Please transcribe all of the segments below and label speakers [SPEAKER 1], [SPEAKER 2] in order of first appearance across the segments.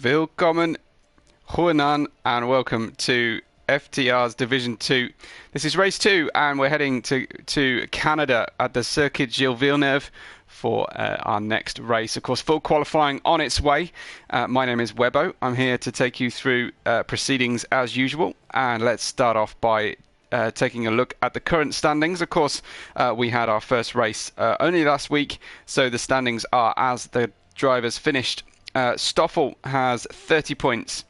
[SPEAKER 1] Willkommen, Huanan, and welcome to FTR's Division 2. This is race 2, and we're heading to Canada at the Circuit Gilles Villeneuve for our next race. Of course, full qualifying on its way. My name is Webbo. I'm here to take you through proceedings as usual, and let's start off by taking a look at the current standings. Of course, we had our first race only last week, so the standings are as the drivers finished. Stoffel has 30 points,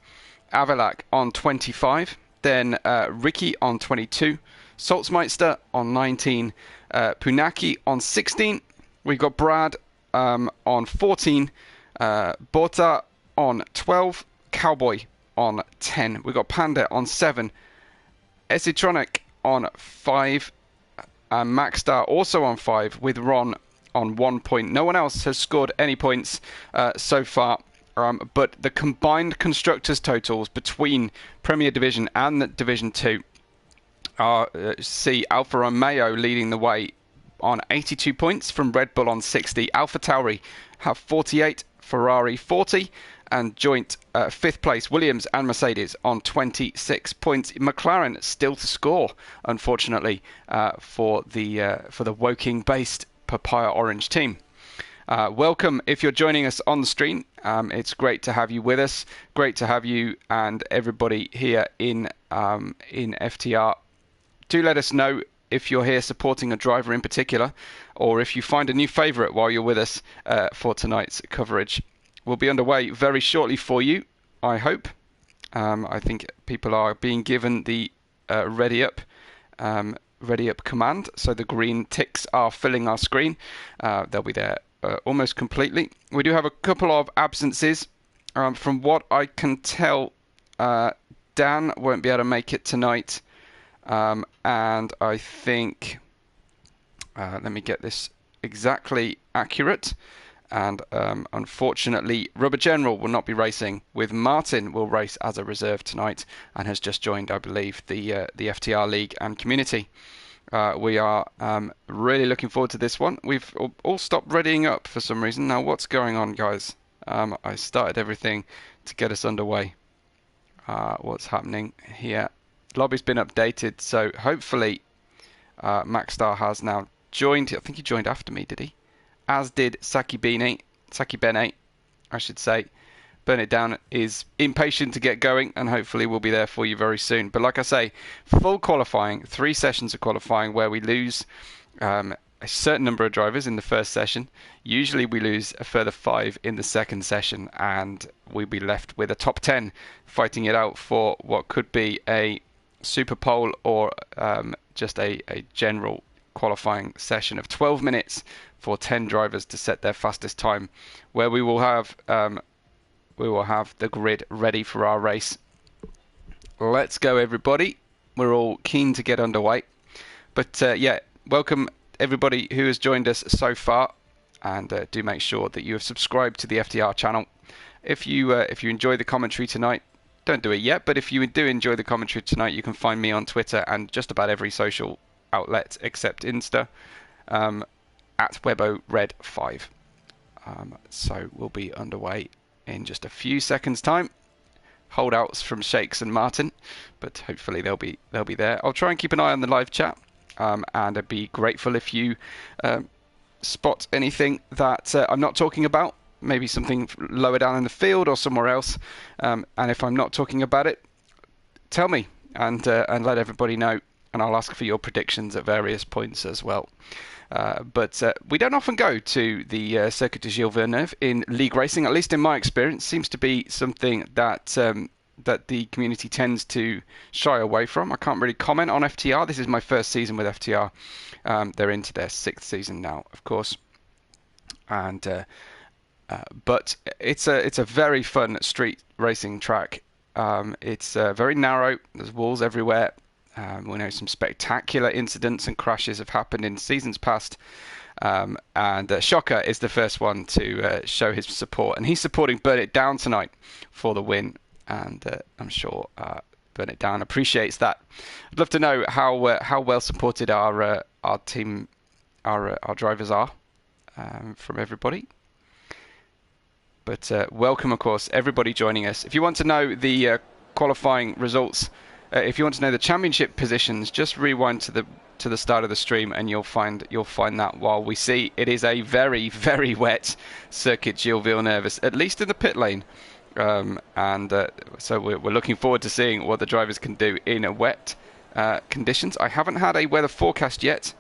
[SPEAKER 1] Avelak on 25, then Ricky on 22, Salzmeister on 19, Punaki on 16, we've got Brad on 14, Bota on 12, Cowboy on 10, we've got Panda on 7, Esitronic on 5, and Maxstar also on 5, with Ron on 1 point. No one else has scored any points so far, but the combined constructors totals between Premier Division and Division 2 are see Alfa Romeo leading the way on 82 points from Red Bull on 60. Alpha Tauri have 48, Ferrari 40, and joint 5th place Williams and Mercedes on 26 points. McLaren still to score, unfortunately, for the Woking-based Papaya Orange team. Welcome if you're joining us on the stream. It's great to have you with us. Great to have you and everybody here in FTR. Do let us know if you're here supporting a driver in particular, or if you find a new favourite while you're with us for tonight's coverage. We'll be underway very shortly for you, I hope. I think people are being given the ready up command, so the green ticks are filling our screen. They'll be there almost completely. We do have a couple of absences. From what I can tell, Dan won't be able to make it tonight, and I think let me get this exactly accurate, and unfortunately Rubber General will not be racing. With Martin will race as a reserve tonight and has just joined, I believe, the FTR League and community. We are really looking forward to this one. We've all stopped readying up for some reason. Now, what's going on, guys? I started everything to get us underway. What's happening here? Lobby's been updated, so hopefully Maxstar has now joined. I think he joined after me, did he? As did Saki Bene, I should say. Burn It Down is impatient to get going, and hopefully we'll be there for you very soon. But like I say, full qualifying, 3 sessions of qualifying where we lose a certain number of drivers in the first session. Usually we lose a further 5 in the second session, and we'll be left with a top 10 fighting it out for what could be a super pole or just a general qualifying session of 12 minutes for 10 drivers to set their fastest time, where we will have the grid ready for our race. Let's go, everybody. We're all keen to get underway. But yeah, welcome everybody who has joined us so far, and do make sure that you have subscribed to the FTR channel. If you enjoy the commentary tonight, don't do it yet, but if you do enjoy the commentary tonight, you can find me on Twitter and just about every social outlet except Insta, at WebboRed5. So we'll be underway in just a few seconds' time. Holdouts from Shakes and Martin, but hopefully they'll be there. I'll try and keep an eye on the live chat, and I'd be grateful if you spot anything that I'm not talking about, maybe something lower down in the field or somewhere else, and if I'm not talking about it, tell me and let everybody know, and I'll ask for your predictions at various points as well. But we don't often go to the Circuit de Gilles Villeneuve in league racing, at least in my experience. Seems to be something that that the community tends to shy away from. I can't really comment on FTR. This is my first season with FTR. They're into their 6th season now, of course. And but it's a very fun street racing track. It's very narrow. There's walls everywhere. We know some spectacular incidents and crashes have happened in seasons past, and Shocker is the first one to show his support, and he's supporting Burn It Down tonight for the win, and I'm sure Burn It Down appreciates that. I'd love to know how well supported our team, our drivers are from everybody. But welcome, of course, everybody joining us. If you want to know the qualifying results, if you want to know the championship positions, just rewind to the start of the stream, and you'll find that. While we see it is a very, very wet circuit, Gilles Villeneuve, at least in the pit lane, so we're looking forward to seeing what the drivers can do in a wet conditions. I haven't had a weather forecast yet,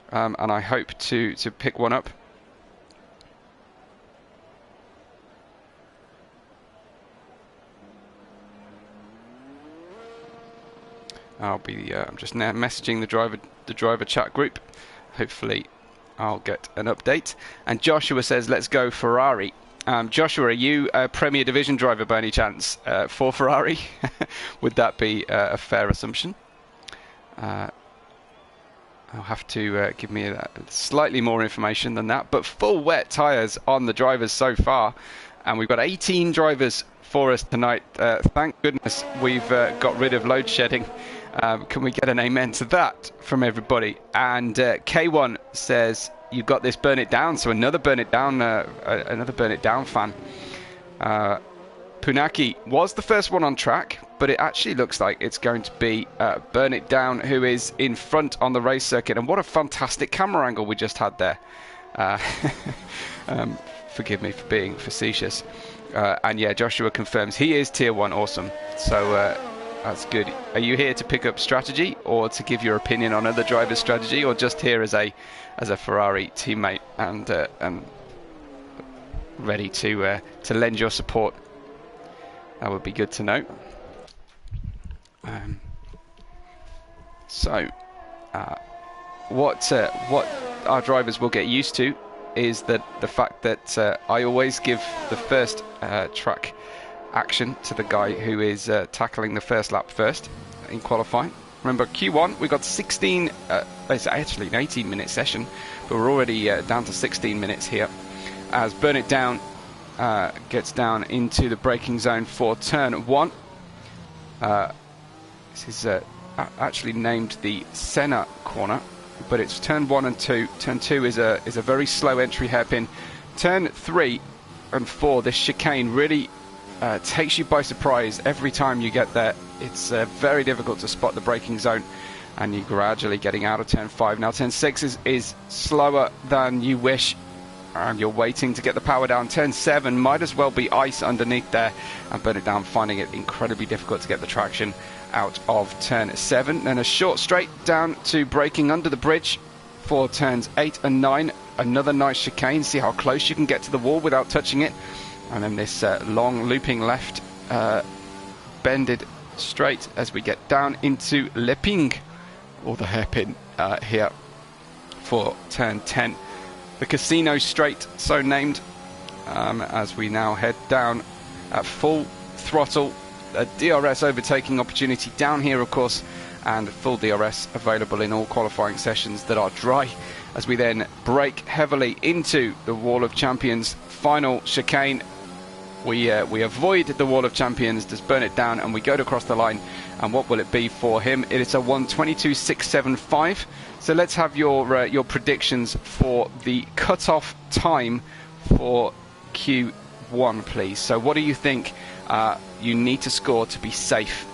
[SPEAKER 1] and I hope to pick one up. I'm just now messaging the driver chat group. Hopefully I'll get an update. And Joshua says, let's go Ferrari. Joshua, are you a Premier Division driver by any chance for Ferrari? Would that be a fair assumption? I'll have to give me slightly more information than that. But full wet tyres on the drivers so far. And we've got 18 drivers for us tonight. Thank goodness we've got rid of load shedding. Can we get an amen to that from everybody? And K1 says, you've got this Burn It Down. So another Burn It Down fan. Punaki was the first one on track, but it actually looks like it's going to be Burn It Down who is in front on the race circuit. And what a fantastic camera angle we just had there. Forgive me for being facetious. And yeah, Joshua confirms he is tier 1 awesome. So that's good. Are you here to pick up strategy, or to give your opinion on other drivers' strategy, or just here as a Ferrari teammate and ready to lend your support? That would be good to know. What our drivers will get used to is that the fact that I always give the first track action to the guy who is tackling the first lap first in qualifying. Remember, Q1 we got 16. It's actually an 18-minute session, but we're already down to 16 minutes here. As Burn It Down gets down into the braking zone for turn 1. This is actually named the Senna corner, but it's turn 1 and 2. Turn 2 is a very slow entry hairpin. Turn 3 and 4, this chicane really takes you by surprise every time you get there. It's very difficult to spot the braking zone, and you're gradually getting out of turn 5. Now turn 6 is slower than you wish, and you're waiting to get the power down. Turn 7 might as well be ice underneath there, and Burn It Down finding it incredibly difficult to get the traction out of turn 7. Then a short straight down to braking under the bridge for turns 8 and 9. Another nice chicane. See how close you can get to the wall without touching it. And then this long looping left bended straight as we get down into Le Ping, or the hairpin here for turn 10. The Casino Straight, so named, as we now head down at full throttle. A DRS overtaking opportunity down here, of course, and full DRS available in all qualifying sessions that are dry, as we then brake heavily into the Wall of Champions final chicane. We avoid the Wall of Champions, just Burn It Down, and we go to cross the line. And what will it be for him? It is a 1:22.675. So let's have your predictions for the cut-off time for Q1, please. So what do you think you need to score to be safe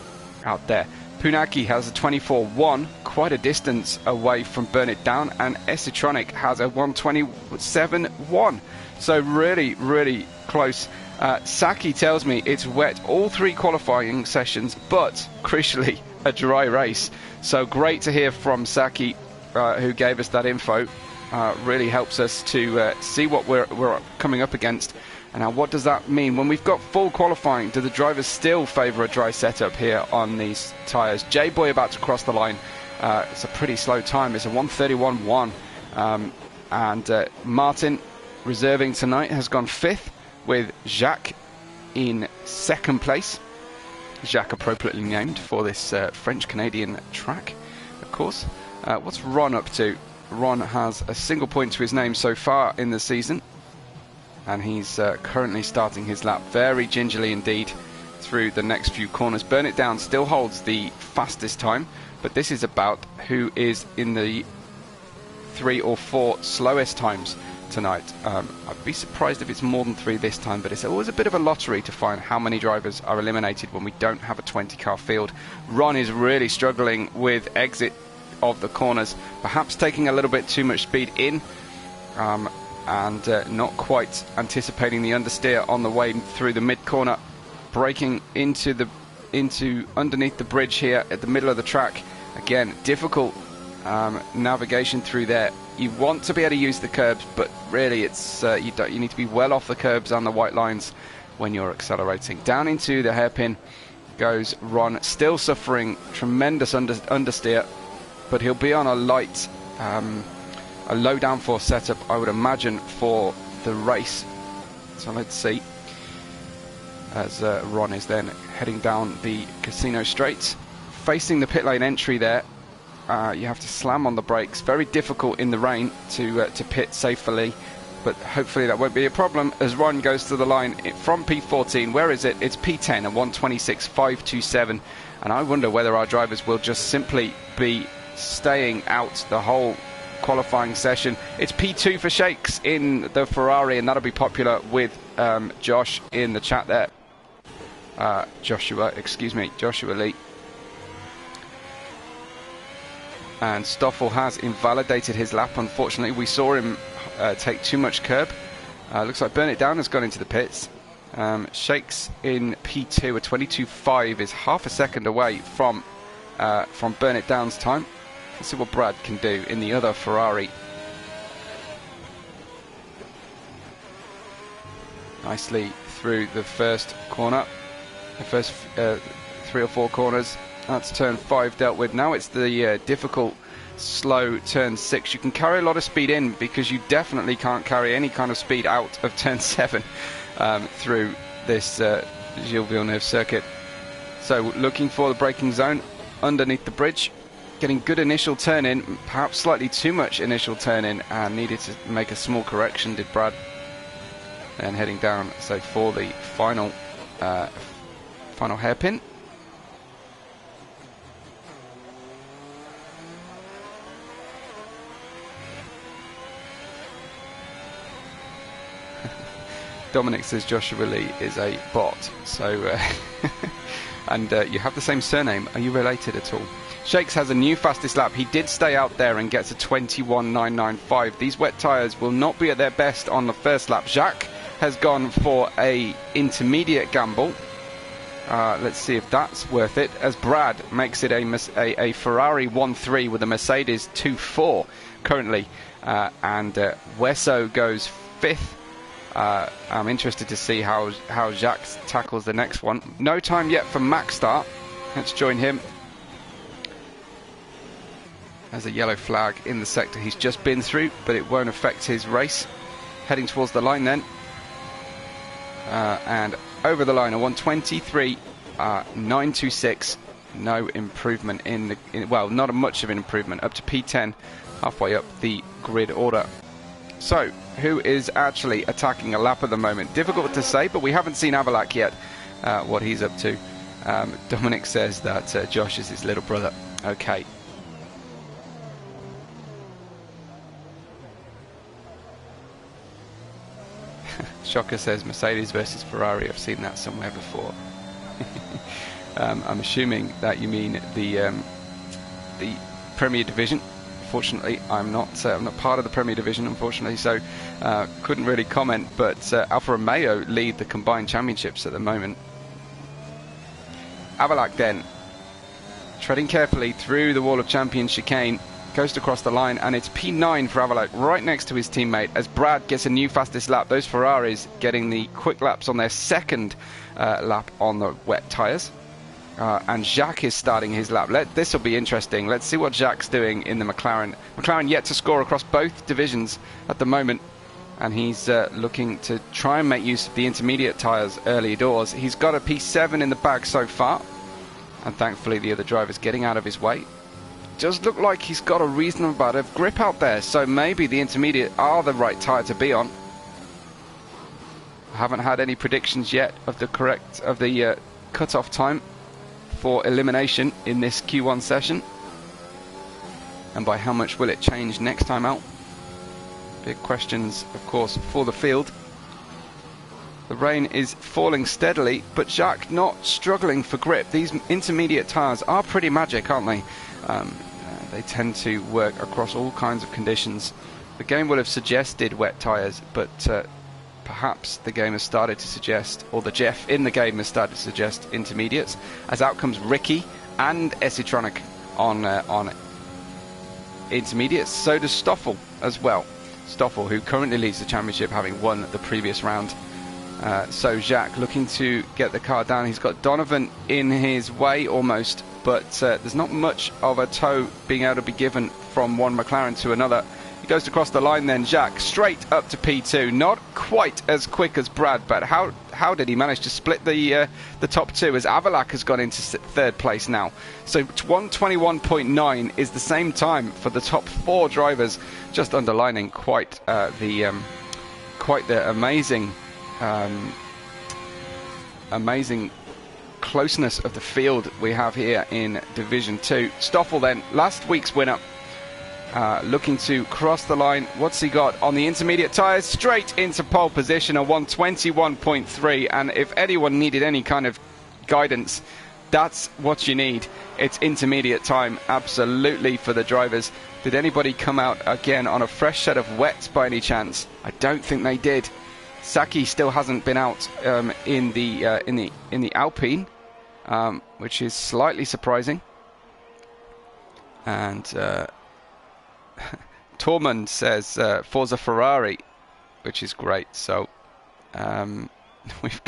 [SPEAKER 1] out there? Punaki has a 24.1, quite a distance away from Burn It Down, and Esitronic has a 1:27.1. So really, really close. Saki tells me it's wet all 3 qualifying sessions, but crucially a dry race. So great to hear from Saki, who gave us that info. Really helps us to see what we're coming up against. And now what does that mean? When we've got full qualifying, do the drivers still favour a dry setup here on these tyres? J-Boy about to cross the line. It's a pretty slow time. It's a 1:31.1. And Martin, reserving tonight, has gone 5th, with Jacques in 2nd place. Jacques appropriately named for this French-Canadian track, of course. What's Ron up to? Ron has a single point to his name so far in the season, and he's currently starting his lap very gingerly indeed through the next few corners. Burn It Down still holds the fastest time, but this is about who is in the 3 or 4 slowest times. tonight. I'd be surprised if it's more than 3 this time, but it's always a bit of a lottery to find how many drivers are eliminated when we don't have a 20-car field. Ron is really struggling with exit of the corners, perhaps taking a little bit too much speed in, and not quite anticipating the understeer on the way through the mid-corner, braking into underneath the bridge here at the middle of the track. Again, difficult navigation through there. You want to be able to use the curbs, but really it's you need to be well off the curbs and the white lines when you're accelerating. Down into the hairpin goes Ron, still suffering tremendous understeer, but he'll be on a light, a low downforce setup, I would imagine, for the race. So let's see, as Ron is then heading down the Casino Straight, facing the pit lane entry there. You have to slam on the brakes. Very difficult in the rain to pit safely, but hopefully that won't be a problem as Ron goes to the line from P14. Where is it? It's P10 at 1:26.527, and I wonder whether our drivers will just simply be staying out the whole qualifying session. It's P2 for Shakes in the Ferrari, and that'll be popular with Josh in the chat there. Joshua Lee. And Stoffel has invalidated his lap, unfortunately. We saw him take too much curb. Looks like Burn It Down has gone into the pits. Shakes in P2 at 22.5 is half a second away from Burn It Down's time. Let's see what Brad can do in the other Ferrari. Nicely through the first corner, the first 3 or 4 corners. That's turn 5 dealt with. Now it's the difficult, slow turn 6. You can carry a lot of speed in because you definitely can't carry any kind of speed out of turn 7 through this Gilles Villeneuve circuit. So looking for the braking zone underneath the bridge, getting good initial turn in, perhaps slightly too much initial turn in, and needed to make a small correction, did Brad. Then heading down, so for the final hairpin. Dominic says Joshua Lee is a bot, so and you have the same surname. Are you related at all? Shakes has a new fastest lap. He did stay out there and gets a 21.995. These wet tyres will not be at their best on the first lap. Jacques has gone for a intermediate gamble. Let's see if that's worth it, as Brad makes it a Ferrari 1.3 with a Mercedes 2.4 currently, and Wesso goes 5th. I'm interested to see how Jacques tackles the next one. No time yet for Max start. Let's join him. There's a yellow flag in the sector he's just been through, but it won't affect his race. Heading towards the line then. And over the line, a 1:23.926. No improvement well, not much of an improvement. Up to P10, halfway up the grid order. So, who is actually attacking a lap at the moment? Difficult to say, but we haven't seen Avalak yet, what he's up to. Dominic says that Josh is his little brother. Okay. Shocker says Mercedes versus Ferrari. I've seen that somewhere before. I'm assuming that you mean the Premier Division. Fortunately, I'm not part of the Premier Division, unfortunately, so couldn't really comment. But Alfa Romeo lead the combined championships at the moment. Avalak then, treading carefully through the wall of champion chicane, goes to cross the line, and it's P9 for Avalak, right next to his teammate, as Brad gets a new fastest lap. Those Ferraris getting the quick laps on their second lap on the wet tyres. And Jacques is starting his lap. This will be interesting. Let's see what Jacques doing in the McLaren. McLaren yet to score across both divisions at the moment, and he's looking to try and make use of the intermediate tyres early doors. He's got a P7 in the bag so far, and thankfully the other driver's getting out of his way. Does look like he's got a reasonable amount of grip out there, so maybe the intermediate are the right tyre to be on. I haven't had any predictions yet of the cut-off time for elimination in this Q1 session, and by how much will it change next time out. Big questions, of course, for the field. The rain is falling steadily, but Jacques not struggling for grip. These intermediate tyres are pretty magic, aren't they? They tend to work across all kinds of conditions. The game will have suggested wet tyres, but perhaps the game has started to suggest, or the Jeff in the game has started to suggest intermediates. As out comes Ricky and Esitronic on intermediates. So does Stoffel as well. Stoffel, who currently leads the championship, having won the previous round. So Jacques looking to get the car down. He's got Donovan in his way almost, but there's not much of a tow being able to be given from one McLaren to another. He goes across the line then, Jacques, straight up to P2. Not quite as quick as Brad, but how did he manage to split the top two, as Avalac has gone into third place now. So 1:21.9 is the same time for the top four drivers, just underlining quite the amazing closeness of the field we have here in Division 2. Stoffel then, last week's winner, looking to cross the line. What's he got on the intermediate tyres? Straight into pole position, a 1:21.3, and if anyone needed any kind of guidance, that's what you need. It's intermediate time, absolutely, for the drivers. Did anybody come out again on a fresh set of wets by any chance? I don't think they did. Saki still hasn't been out in the Alpine, which is slightly surprising. And Tormund says Forza Ferrari, which is great. So we've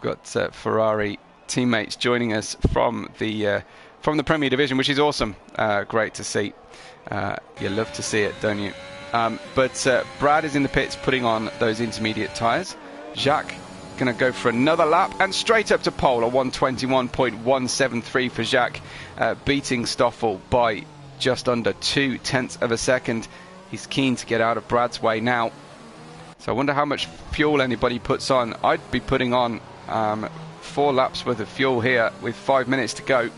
[SPEAKER 1] got Ferrari teammates joining us from the Premier Division, which is awesome. Great to see. You love to see it, don't you? But Brad is in the pits putting on those intermediate tyres. Jacques going to go for another lap and straight up to pole, a 1:21.173 for Jacques, beating Stoffel by just under 0.2 of a second. He's keen to get out of Brad's way now. So I wonder how much fuel anybody puts on. I'd be putting on 4 laps worth of fuel here with 5 minutes to go.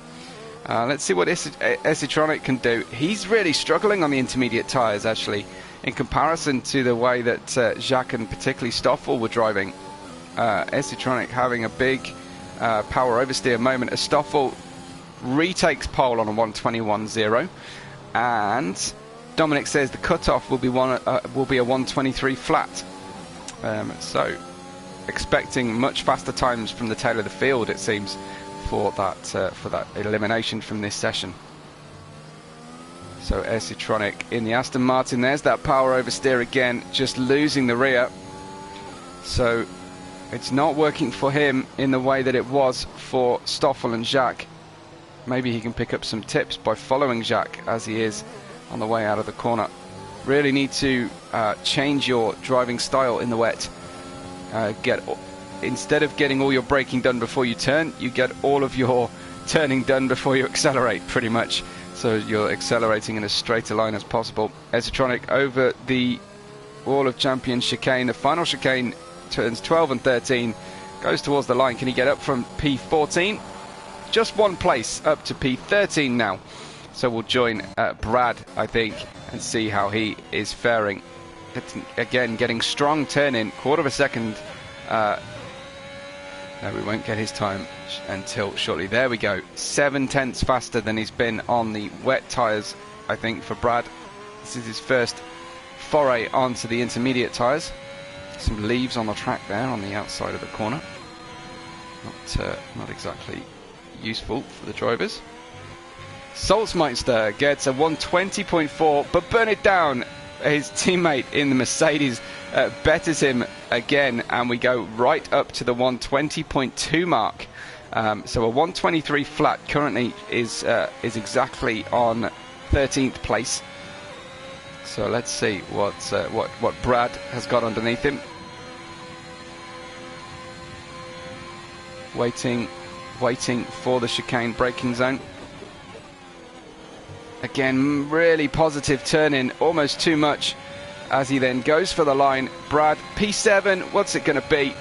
[SPEAKER 1] Let's see what Esitronic can do. He's really struggling on the intermediate tyres, actually, in comparison to the way that Jacques and particularly Stoffel were driving. Esitronic having a big power oversteer moment as Stoffel retakes pole on a 1:21.0, and Dominic says the cutoff will be a 1:23 flat. So expecting much faster times from the tail of the field, it seems, for that elimination from this session. So Esitronic in the Aston Martin. There's that power oversteer again, just losing the rear. So it's not working for him in the way that it was for Stoffel and Jacques. Maybe he can pick up some tips by following Jacques as he is on the way out of the corner. Really need to change your driving style in the wet. Instead of getting all your braking done before you turn, you get all of your turning done before you accelerate, pretty much. So you're accelerating in as straight a line as possible. Esitronic over the Wall of Champions chicane. The final chicane, turns 12 and 13, goes towards the line. Can he get up from P14? Just one place up to P13 now. So we'll join Brad, I think, and see how he is faring. Again, getting strong turn in, quarter of a second. No, we won't get his time until shortly. There we go. 0.7 faster than he's been on the wet tyres, I think, for Brad. This is his first foray onto the intermediate tyres. Some leaves on the track there on the outside of the corner. Not exactly useful for the drivers. Salzmeister gets a 1:20.4, but burn it down. His teammate in the Mercedes betters him again, and we go right up to the 1:20.2 mark. So a 1:23 flat currently is exactly on 13th place. So let's see what Brad has got underneath him. Waiting for the chicane braking zone. Again, really positive turn in, almost too much, as he then goes for the line. Brad, P7, what's it going to be?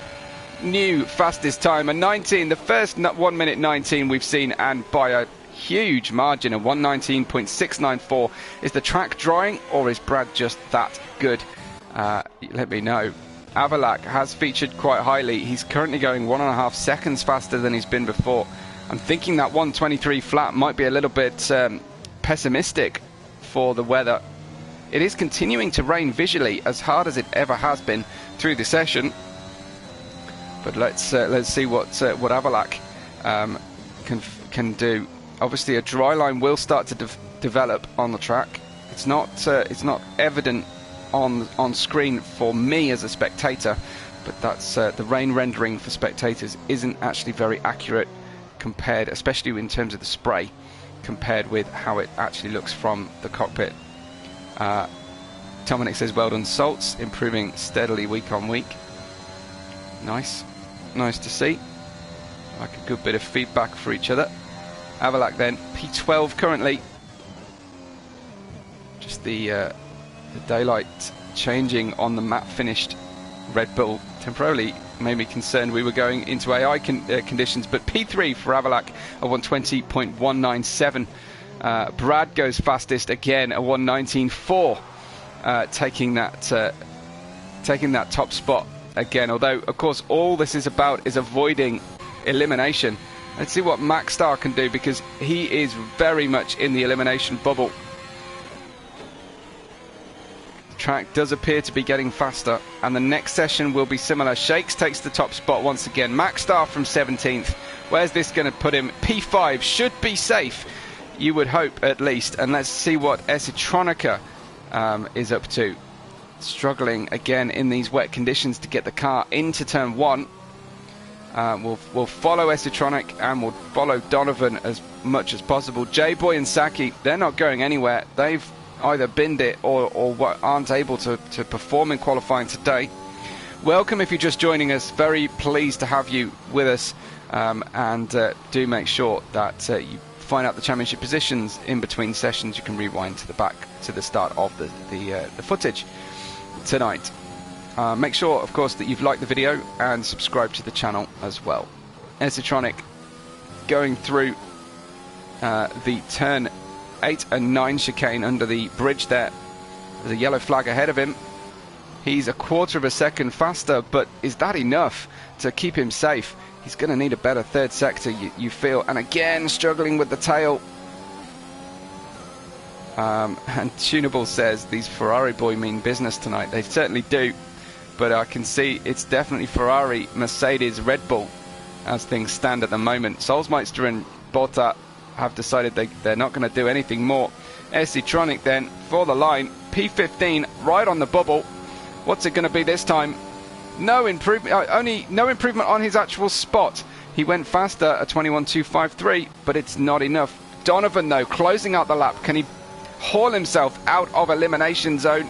[SPEAKER 1] New fastest time, a 19, the first 1:19 we've seen, and by a huge margin of 119.694. Is the track drying, or is Brad just that good? Let me know. Avalak has featured quite highly. He's currently going 1.5 seconds faster than he's been before. I'm thinking that 123 flat might be a little bit pessimistic for the weather. It is continuing to rain visually, as hard as it ever has been through the session. But let's see what Avalak can do. Obviously, a dry line will start to develop on the track. It's not evident on screen for me as a spectator, but that's the rain rendering for spectators isn't actually very accurate compared, especially in terms of the spray, compared with how it actually looks from the cockpit. Dominic says, well done, Salts, improving steadily week on week. Nice to see. Like a good bit of feedback for each other. Avalak then, P12 currently. Just the daylight changing on the matte finished Red Bull temporarily made me concerned we were going into AI conditions, but P3 for Avalak at 120.197. Brad goes fastest again at 119.4, taking that top spot again, although of course all this is about is avoiding elimination. Let's see what Maxstar can do, because he is very much in the elimination bubble. Track does appear to be getting faster, and the next session will be similar. Shakes takes the top spot once again. Maxstar from 17th. Where's this going to put him? P5 should be safe, you would hope, at least. And let's see what Esitronica is up to. Struggling again in these wet conditions to get the car into turn 1. We'll follow Esitronic, and we'll follow Donovan as much as possible. J-Boy and Saki, they're not going anywhere. They've either binned it or aren't able to perform in qualifying today. Welcome if you're just joining us. Very pleased to have you with us, and do make sure that you find out the championship positions in between sessions. You can rewind to the back to the start of the footage tonight. Make sure, of course, that you've liked the video and subscribe to the channel as well. Esitronic going through the turn 8 and 9 chicane under the bridge there. There's a yellow flag ahead of him. He's a quarter of a second faster, but is that enough to keep him safe? He's going to need a better third sector, you feel. And again, struggling with the tail. And Tunable says, these Ferrari boy mean business tonight. They certainly do. But I can see it's definitely Ferrari, Mercedes, Red Bull as things stand at the moment. Solsmeister and Botta have decided they're not going to do anything more. Esitronic then for the line. P15 right on the bubble. What's it going to be this time? No improvement. No improvement on his actual spot. He went faster at 21.253, but it's not enough. Donovan though closing out the lap. Can he haul himself out of elimination zone?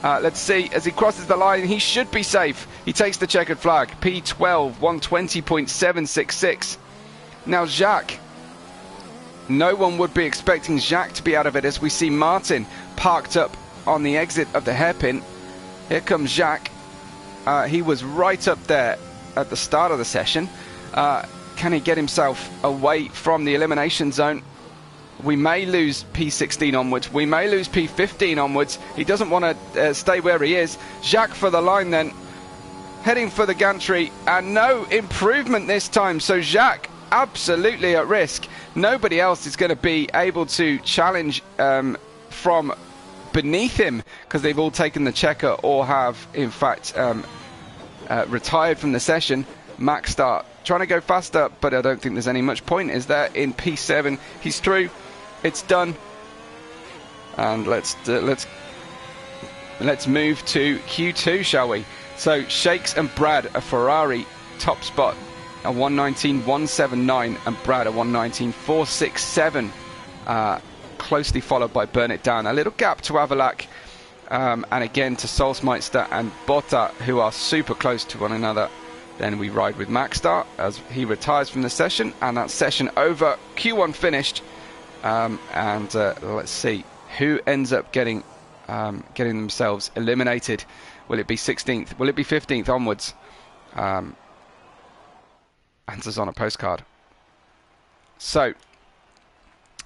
[SPEAKER 1] Let's see, as he crosses the line, he should be safe. He takes the checkered flag. P12, 120.766. Now Jacques. No one would be expecting Jacques to be out of it, as we see Martin parked up on the exit of the hairpin. Here comes Jacques. He was right up there at the start of the session. Can he get himself away from the elimination zone? We may lose P16 onwards. We may lose P15 onwards. He doesn't want to stay where he is. Jacques for the line then. Heading for the gantry. And no improvement this time. So Jacques absolutely at risk. Nobody else is going to be able to challenge from beneath him, because they've all taken the checker or have, in fact, retired from the session. Maxstar trying to go faster, but I don't think there's any much point, is there? In P7, he's through. It's done, and let's move to Q2, shall we? So Shakes and Brad, a Ferrari top spot, a 119.179, and Brad a 119.467, closely followed by Burn It Down. A little gap to Avalak, and again to Solsmeister and Botta, who are super close to one another. Then we ride with Maxstar as he retires from the session, and that session over. Q1 finished, and let's see who ends up getting themselves eliminated. Will it be 16th? Will it be 15th onwards? Answers on a postcard. So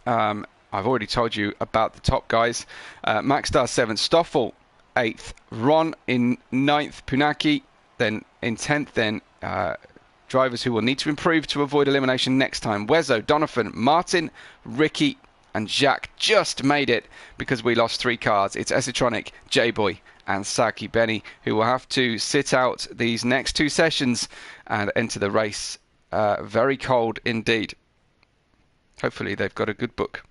[SPEAKER 1] I've already told you about the top guys. Maxstar 7th, Stoffel 8th, Ron in 9th, Punaki then in 10th, then drivers who will need to improve to avoid elimination next time. Wezzo, Donovan, Martin, Ricky and Jacques just made it because we lost 3 cars. It's Esitronic, J-Boy and Saki Benny who will have to sit out these next 2 sessions and enter the race very cold indeed. Hopefully they've got a good book,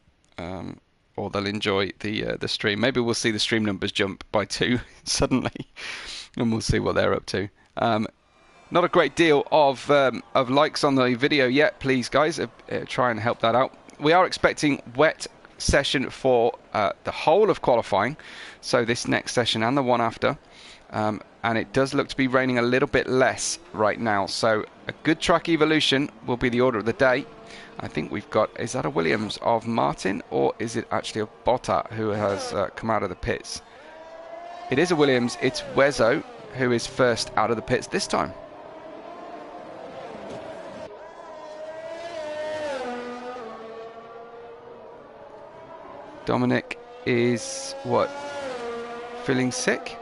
[SPEAKER 1] or they'll enjoy the stream. Maybe we'll see the stream numbers jump by 2 suddenly, and we'll see what they're up to. Not a great deal of likes on the video yet, please guys. Try and help that out. We are expecting wet session for the whole of qualifying, so this next session and the one after. And it does look to be raining a little bit less right now, so a good track evolution will be the order of the day. I think we've got, is that a Williams of Martin, or is it actually a Botta who has come out of the pits? It is a Williams. It's Wezzo who is first out of the pits this time. Dominic is, what, feeling sick?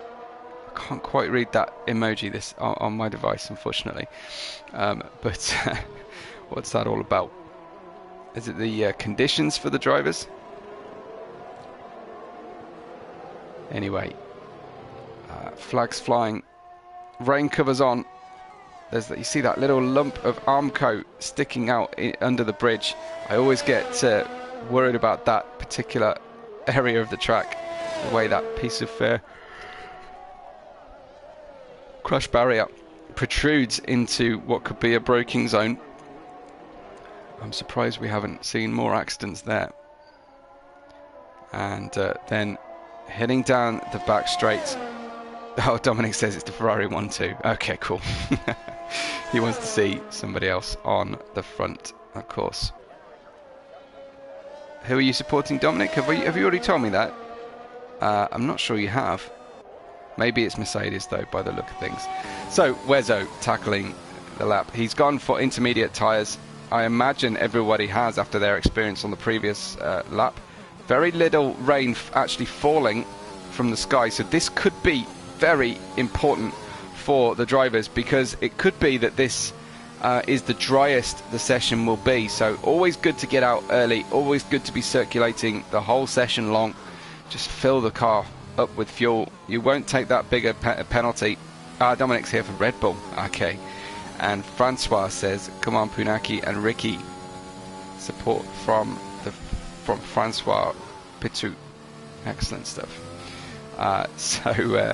[SPEAKER 1] I can't quite read that emoji this on my device, unfortunately. But what's that all about? Is it the conditions for the drivers? Anyway, flags flying, rain covers on. There's that, you see that little lump of Armco sticking out under the bridge. I always get worried about that particular area of the track, the way that piece of crash barrier protrudes into what could be a braking zone. I'm surprised we haven't seen more accidents there. And then heading down the back straight. Oh, Dominic says it's the Ferrari 1-2. Okay, cool. He wants to see somebody else on the front, of course. Who are you supporting, Dominic? Have you already told me that? I'm not sure you have. Maybe it's Mercedes, though, by the look of things. So, Wezzo tackling the lap. He's gone for intermediate tyres. I imagine everybody has after their experience on the previous lap. Very little rain actually falling from the sky, so this could be very important for the drivers, because it could be that this is the driest the session will be. So always good to get out early, always good to be circulating the whole session long. Just fill the car up with fuel. You won't take that bigger penalty. Dominic's here for Red Bull. Okay. And Francois says, come on Punaki and Ricky. Support from Francois Pitou. Excellent stuff. So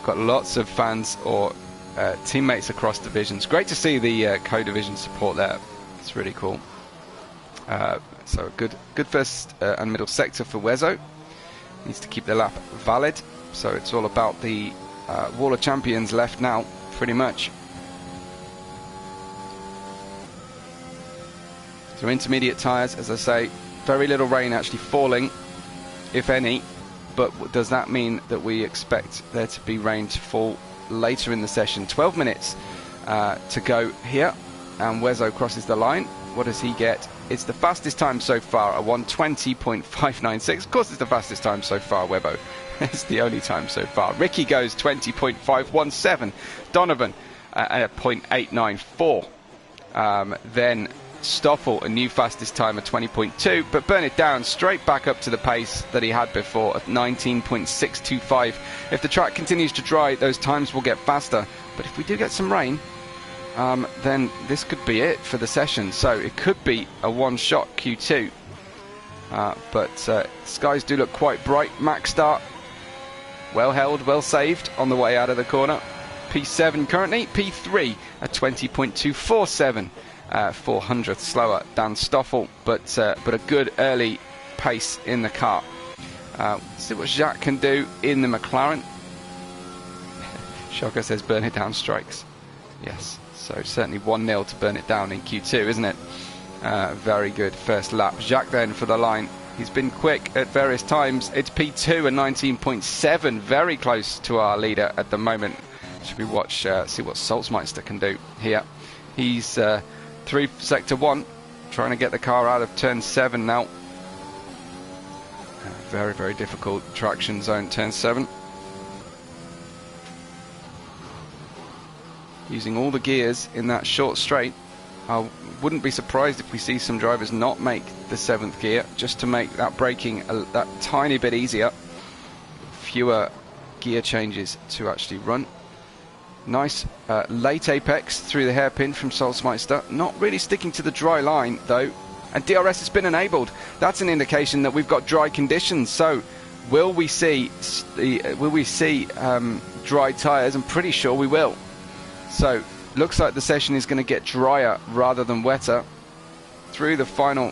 [SPEAKER 1] got lots of fans or teammates across divisions. Great to see the co-division support there. It's really cool. So good first and middle sector for Wezzo. Needs to keep the lap valid. So it's all about the Wall of Champions left now, pretty much. So intermediate tyres, as I say, very little rain actually falling, if any. But does that mean that we expect there to be rain to fall later in the session? 12 minutes to go here, and Wezzo crosses the line. What does he get? It's the fastest time so far, a 1:20.596. Of course it's the fastest time so far, Webbo. It's the only time so far. Ricky goes 20.517. Donovan at 0.894. Then Stoffel, a new fastest time of 20.2, but burn it down straight back up to the pace that he had before at 19.625. If the track continues to dry, those times will get faster. But if we do get some rain, then this could be it for the session. So it could be a one-shot Q2. But skies do look quite bright. Maxstar, well held, well saved on the way out of the corner. P7 currently, P3 at 20.247. 400th slower than Stoffel, but a good early pace in the car. See what Jacques can do in the McLaren. Shocker says burn it down strikes. Yes, so certainly 1-0 to burn it down in Q2, isn't it? Very good first lap. Jacques then for the line. He's been quick at various times. It's P2 and 19.7, very close to our leader at the moment. Should we watch, see what Salzmeister can do here. He's through sector 1, trying to get the car out of turn 7 now. Very, very difficult traction zone, turn 7. Using all the gears in that short straight. I wouldn't be surprised if we see some drivers not make the 7th gear, just to make that braking that tiny bit easier. Fewer gear changes to actually run. Nice late apex through the hairpin from Solsmeister. Not really sticking to the dry line though, and DRS has been enabled. That's an indication that we've got dry conditions. So will we see dry tyres? I'm pretty sure we will. So looks like the session is going to get drier rather than wetter. Through the final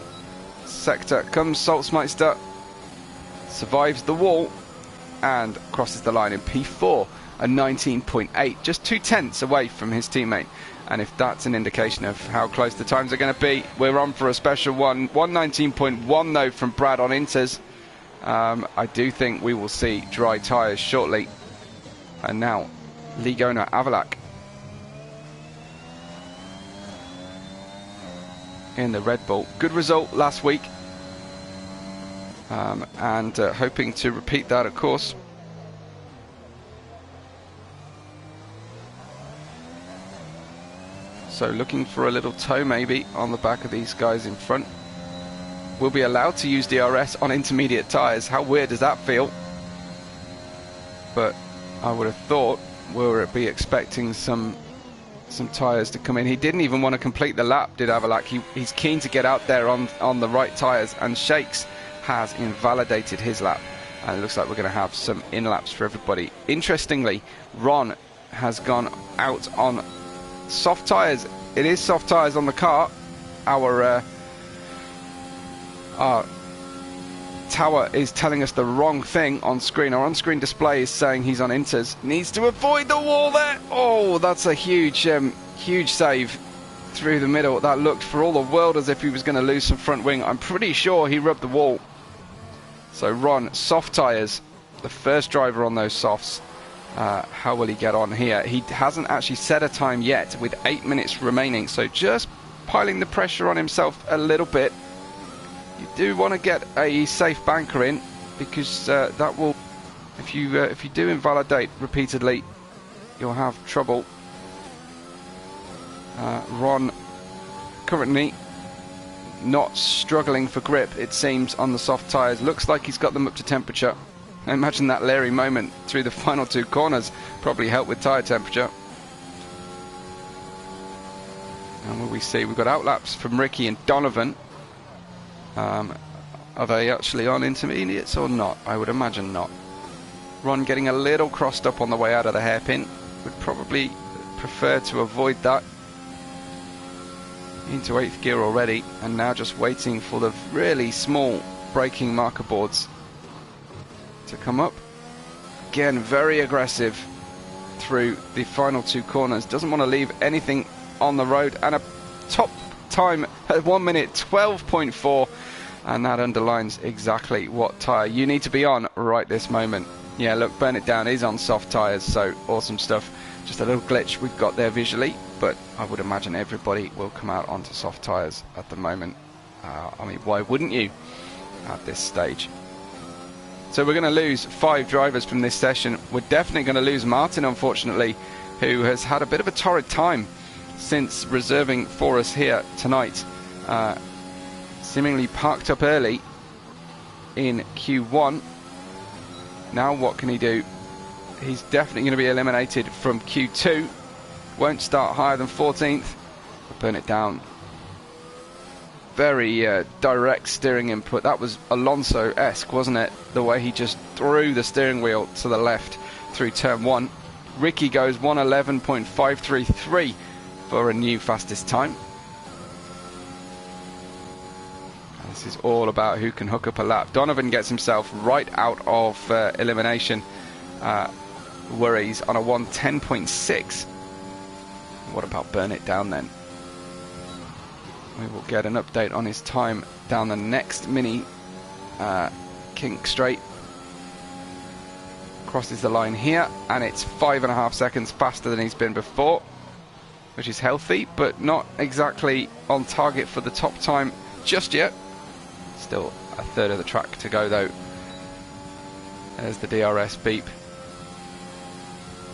[SPEAKER 1] sector comes Solsmeister, survives the wall and crosses the line in P4, a 19.8, just 2/10 away from his teammate. And if that's an indication of how close the times are going to be, we're on for a special one. 119.1 though from Brad on Inters. I do think we will see dry tyres shortly. And now league owner Avalak in the Red Bull. Good result last week, and hoping to repeat that, of course. So looking for a little toe maybe on the back of these guys in front. We'll be allowed to use DRS on intermediate tyres. How weird does that feel? But I would have thought we'll be expecting some tyres to come in. He didn't even want to complete the lap, did Avalak. He's keen to get out there on the right tyres, and Shakes has invalidated his lap. And it looks like we're going to have some in-laps for everybody. Interestingly, Ron has gone out on soft tyres. It is soft tyres on the car. Our tower is telling us the wrong thing on screen. Our on-screen display is saying he's on Inters. Needs to avoid the wall there. Oh, that's a huge save through the middle. That looked for all the world as if he was going to lose some front wing. I'm pretty sure he rubbed the wall. So Ron, soft tyres, the first driver on those softs. How will he get on here? He hasn't actually set a time yet with 8 minutes remaining, so just piling the pressure on himself a little bit. You do want to get a safe banker in, because that will, if you do invalidate repeatedly, you'll have trouble. Ron currently not struggling for grip, it seems, on the soft tyres. Looks like he's got them up to temperature. I imagine that Larry moment through the final 2 corners probably helped with tyre temperature. And what we see, we've got outlaps from Ricky and Donovan. Are they actually on intermediates or not? I would imagine not. Ron getting a little crossed up on the way out of the hairpin. Would probably prefer to avoid that. Into 8th gear already, and now just waiting for the really small braking marker boards to come up. Again, very aggressive through the final 2 corners. Doesn't want to leave anything on the road, and a top time at 1 minute 12.4, and that underlines exactly what tyre you need to be on right this moment. Yeah, look, Burn It Down is on soft tyres, so awesome stuff. Just a little glitch we've got there visually, but I would imagine everybody will come out onto soft tyres at the moment. I mean, why wouldn't you at this stage? So we're going to lose 5 drivers from this session. We're definitely going to lose Martin, unfortunately, who has had a bit of a torrid time since reserving for us here tonight. Seemingly parked up early in Q1. Now what can he do? He's definitely going to be eliminated from Q2. Won't start higher than 14th. Burn It Down. Very direct steering input. That was Alonso-esque, wasn't it? The way he just threw the steering wheel to the left through turn 1. Ricky goes 1:11.533 for a new fastest time. This is all about who can hook up a lap. Donovan gets himself right out of elimination worries on a 1:10.6. What about Burn It Down then? We will get an update on his time down the next mini kink straight. Crosses the line here, and it's 5.5 seconds faster than he's been before, which is healthy, but not exactly on target for the top time just yet. Still a third of the track to go though. There's the DRS beep.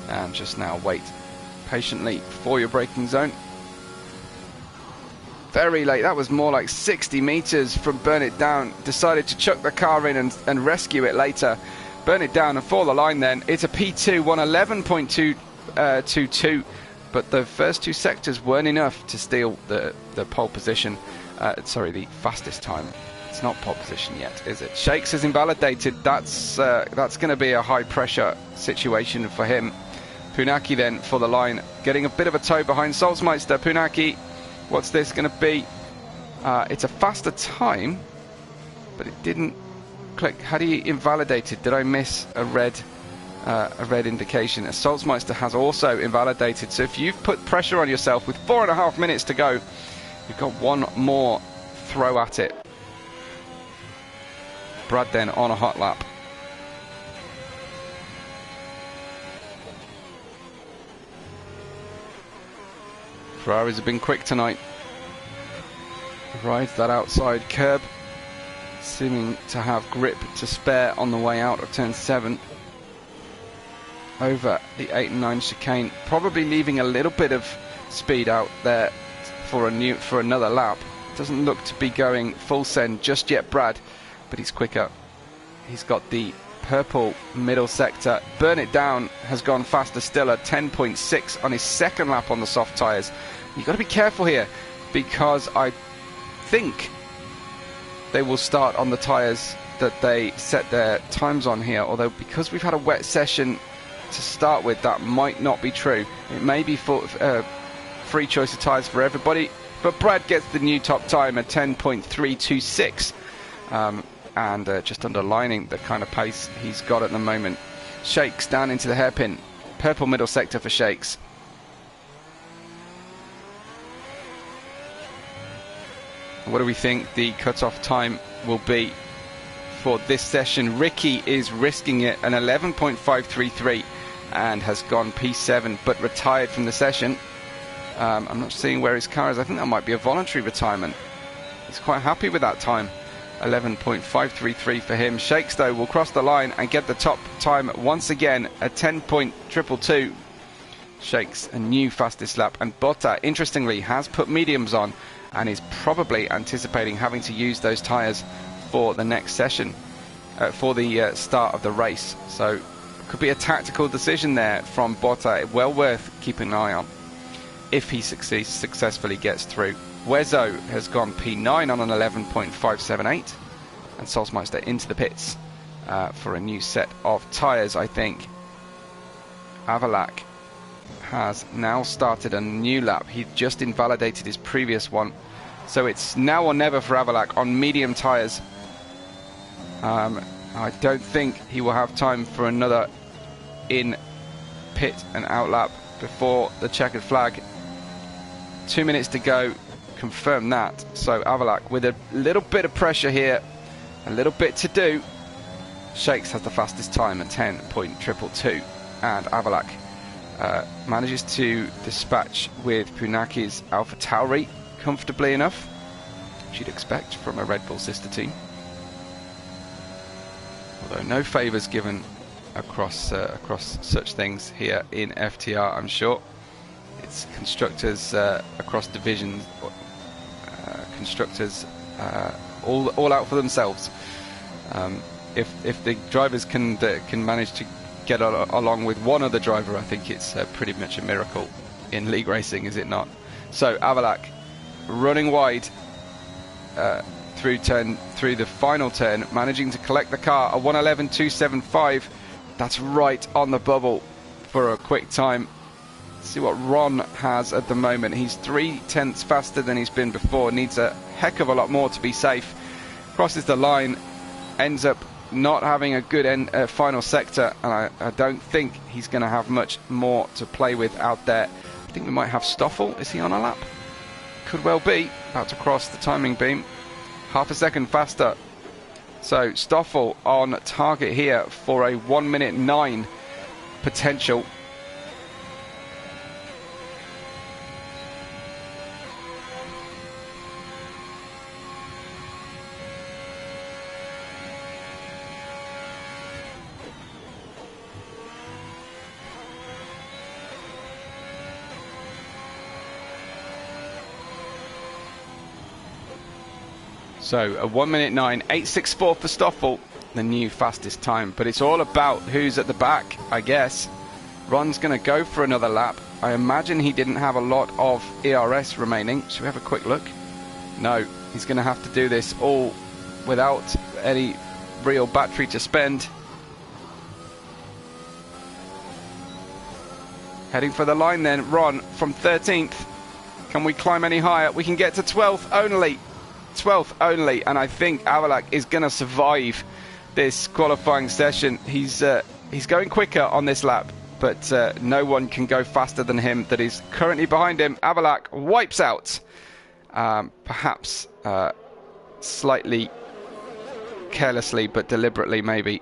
[SPEAKER 1] And just now wait patiently for your braking zone. Very late. That was more like 60 meters from Burn It Down. Decided to chuck the car in and rescue it later. Burn It Down and for the line then. It's a P2, 111.22. But the first two sectors weren't enough to steal the pole position. Sorry, the fastest time. It's not pole position yet, is it? Shakes is invalidated. That's going to be a high pressure situation for him. Punaki then for the line, getting a bit of a toe behind Salzmeister. Punaki, what's this going to be? It's a faster time, but it didn't click. Had he invalidated? Did I miss a red indication? Salzmeister has also invalidated. So if you've put pressure on yourself with 4.5 minutes to go, you've got one more throw at it. Brad then on a hot lap. Ferraris have been quick tonight. Rides that outside curb, seeming to have grip to spare on the way out of turn 7. Over the 8 and 9 chicane, probably leaving a little bit of speed out there for another lap. Doesn't look to be going full send just yet, Brad, but he's quicker. He's got the purple middle sector. Burn It Down has gone faster still at 10.6 on his second lap on the soft tyres. You've got to be careful here because I think they will start on the tyres that they set their times on here, although because we've had a wet session to start with, that might not be true. It may be for free choice of tyres for everybody, but Brad gets the new top time at 10.326. And just underlining the kind of pace he's got at the moment. Shakes down into the hairpin. Purple middle sector for Shakes. What do we think the cut-off time will be for this session? Ricky is risking it, an 11.533, and has gone P7 but retired from the session. I'm not seeing where his car is. I think that might be a voluntary retirement. He's quite happy with that time. 11.533 for him. Shakes though will cross the line and get the top time once again at 10.222. Shakes a new fastest lap, and Botta interestingly has put mediums on and is probably anticipating having to use those tyres for the next session, for the start of the race. So could be a tactical decision there from Botta, well worth keeping an eye on if he successfully gets through. Wezo has gone P9 on an 11.578, and Salzmeister into the pits for a new set of tyres, I think. Avalak has now started a new lap. He just invalidated his previous one, so it's now or never for Avalak on medium tyres. I don't think he will have time for another in pit and out lap before the checkered flag. 2 minutes to go. Confirm that. So Avalak with a little bit of pressure here, a little bit to do. Shakes has the fastest time at 10.222, and Avalak manages to dispatch with Punaki's Alpha Tauri comfortably enough, which you'd expect from a Red Bull sister team. Although no favours given across such things here in FTR, I'm sure. It's constructors across divisions. Constructors all out for themselves. If the drivers can manage to get along with one other driver, I think it's pretty much a miracle in league racing, is it not? So Avalak running wide through the final turn, managing to collect the car, a 111.275. That's right on the bubble for a quick time. See what Ron has at the moment. He's 0.3 faster than he's been before. Needs a heck of a lot more to be safe. Crosses the line, ends up not having a good final sector, and I don't think he's going to have much more to play with out there. I think we might have Stoffel. Is he on a lap? Could well be. About to cross the timing beam. Half a second faster. So Stoffel on target here for a 1:09 potential. So a 1 minute 9, 8.64 for Stoffel, the new fastest time. But it's all about who's at the back, I guess. Ron's going to go for another lap. I imagine he didn't have a lot of ERS remaining. Should we have a quick look? No, he's going to have to do this all without any real battery to spend. Heading for the line then, Ron from 13th. Can we climb any higher? We can get to 12th only. 12th only, and I think Avalak is going to survive this qualifying session. He's going quicker on this lap, but no one can go faster than him that is currently behind him. Avalak wipes out, perhaps slightly carelessly, but deliberately maybe,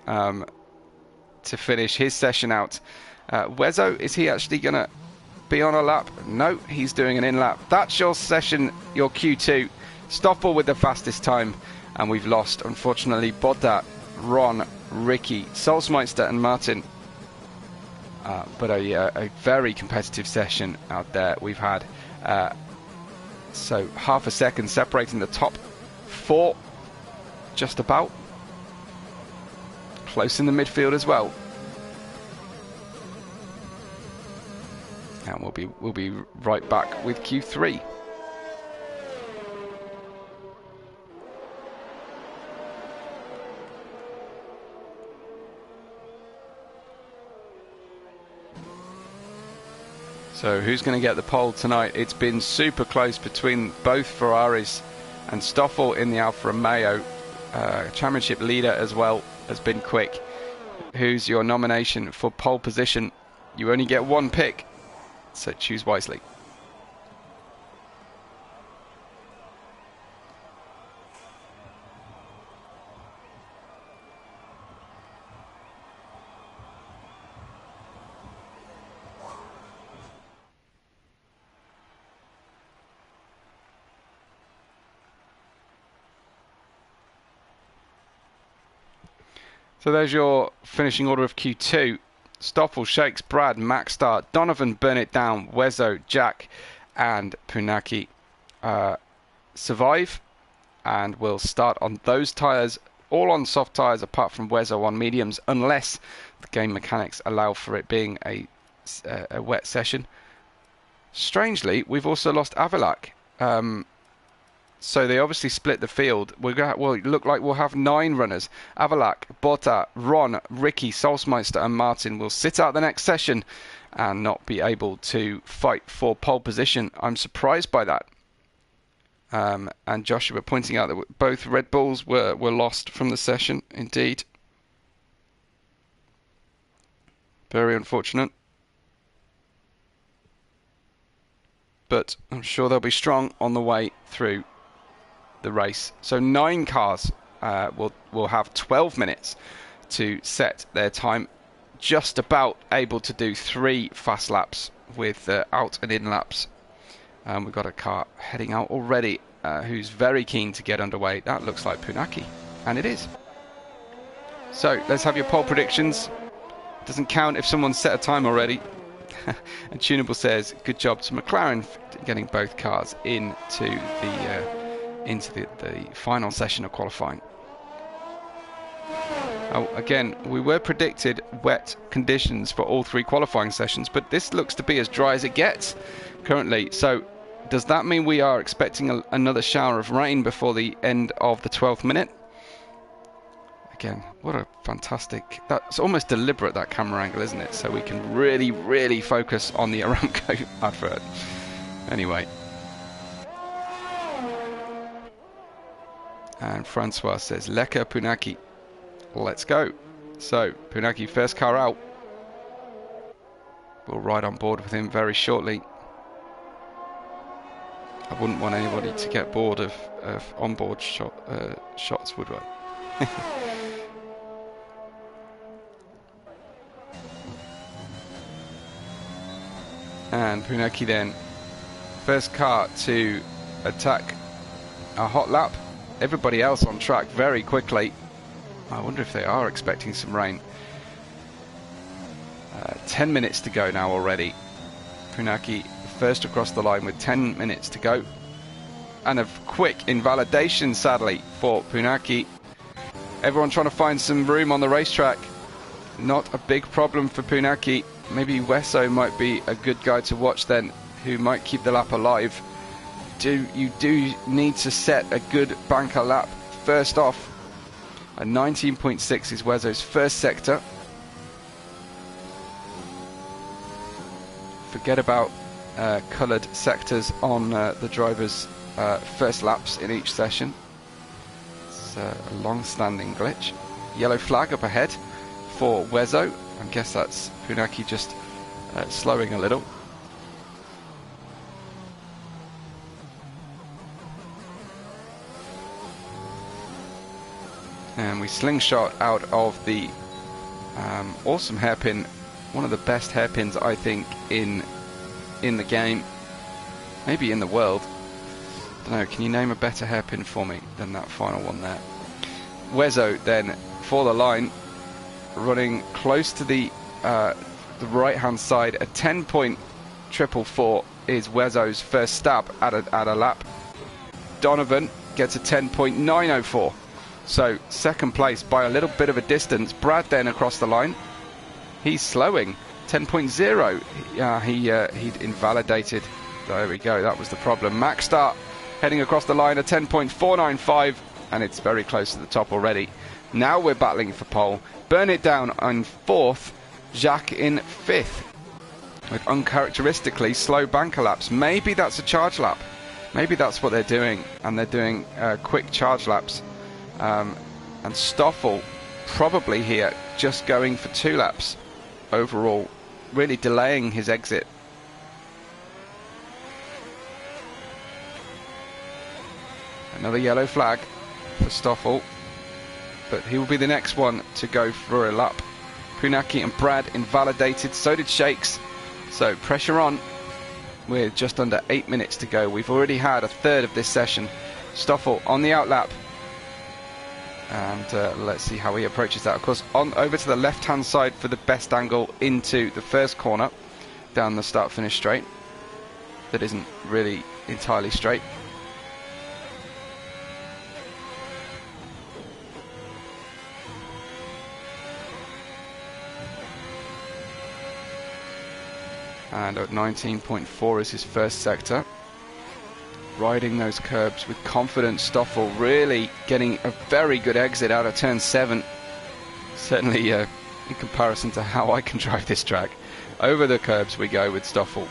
[SPEAKER 1] to finish his session out. Wezo, is he actually going to be on a lap? No, he's doing an in-lap. That's your session, your Q2. Stoffel with the fastest time, and we've lost, unfortunately, Bodda, Ron, Ricky, Solsmeister and Martin. But a very competitive session out there we've had. So half a second separating the top 4, just about. Close in the midfield as well. And we'll be right back with Q3. So who's going to get the pole tonight? It's been super close between both Ferraris, and Stoffel in the Alfa Romeo championship leader as well has been quick. Who's your nomination for pole position? You only get one pick, so choose wisely. So there's your finishing order of Q2. Stoffel, Shakes, Brad, Maxstar, Donovan, Burn It Down, Wezo, Jack and Punaki survive, and we'll start on those tyres, all on soft tyres apart from Wezo on mediums, unless the game mechanics allow for it being a wet session. Strangely, we've also lost Avalak. So they obviously split the field. Well, it look like we'll have 9 runners. Avalak, Botta, Ron, Ricky, Solsmeister and Martin will sit out the next session and not be able to fight for pole position. I'm surprised by that. And Joshua pointing out that both Red Bulls were lost from the session, indeed. Very unfortunate. But I'm sure they'll be strong on the way through the race. So 9 cars will have 12 minutes to set their time. Just about able to do 3 fast laps with out and in laps. We've got a car heading out already who's very keen to get underway. That looks like Punaki, and it is. So let's have your pole predictions. Doesn't count if someone's set a time already. And Tunable says, good job to McLaren getting both cars into the final session of qualifying. Again, we were predicted wet conditions for all 3 qualifying sessions, but this looks to be as dry as it gets currently. So does that mean we are expecting another shower of rain before the end of the 12th minute? Again, what a fantastic... That's almost deliberate, that camera angle, isn't it? So we can really, really focus on the Aramco advert. Anyway. And Francois says, Leka Punaki. Let's go. So, Punaki, first car out. We'll ride on board with him very shortly. I wouldn't want anybody to get bored of onboard shots, would I? And Punaki then, first car to attack a hot lap. Everybody else on track very quickly. I wonder if they are expecting some rain. 10 minutes to go now already. Punaki first across the line with 10 minutes to go. and a quick invalidation, sadly, for Punaki. Everyone trying to find some room on the racetrack. Not a big problem for Punaki. Maybe Wesso might be a good guy to watch then, who might keep the lap alive. You do need to set a good banker lap first off. A 19.6 is Wesso's first sector. Forget about coloured sectors on the drivers' first laps in each session. It's a long-standing glitch. Yellow flag up ahead for Wesso. I guess that's Punaki just slowing a little. And we slingshot out of the awesome hairpin, one of the best hairpins I think in the game, maybe in the world. I don't know, can you name a better hairpin for me than that final one there? Wesso then for the line, running close to the right hand side. A 10.444 is Wesso's first stab at a lap. Donovan gets a 10.904. So second place by a little bit of a distance. Brad then across the line. He's slowing. 10.0. He'd invalidated. There we go. That was the problem. Max Start heading across the line. A 10.495. And it's very close to the top already. Now we're battling for pole. Burn It Down on fourth. Jacques in fifth. With uncharacteristically slow banker laps. Maybe that's a charge lap. Maybe that's what they're doing. And they're doing quick charge laps. And Stoffel probably here just going for 2 laps overall, really delaying his exit. Another yellow flag for Stoffel, but he will be the next one to go for a lap. Punaki and Brad invalidated, so did Shakes, so pressure on. We're just under 8 minutes to go. We've already had a third of this session. Stoffel on the outlap. And let's see how he approaches that. Of course, on over to the left-hand side for the best angle into the first corner, down the start-finish straight. That isn't really entirely straight. And at 19.4 is his first sector. Riding those curbs with confidence. Stoffel really getting a very good exit out of turn 7. Certainly in comparison to how I can drive this track. Over the curbs we go with Stoffel.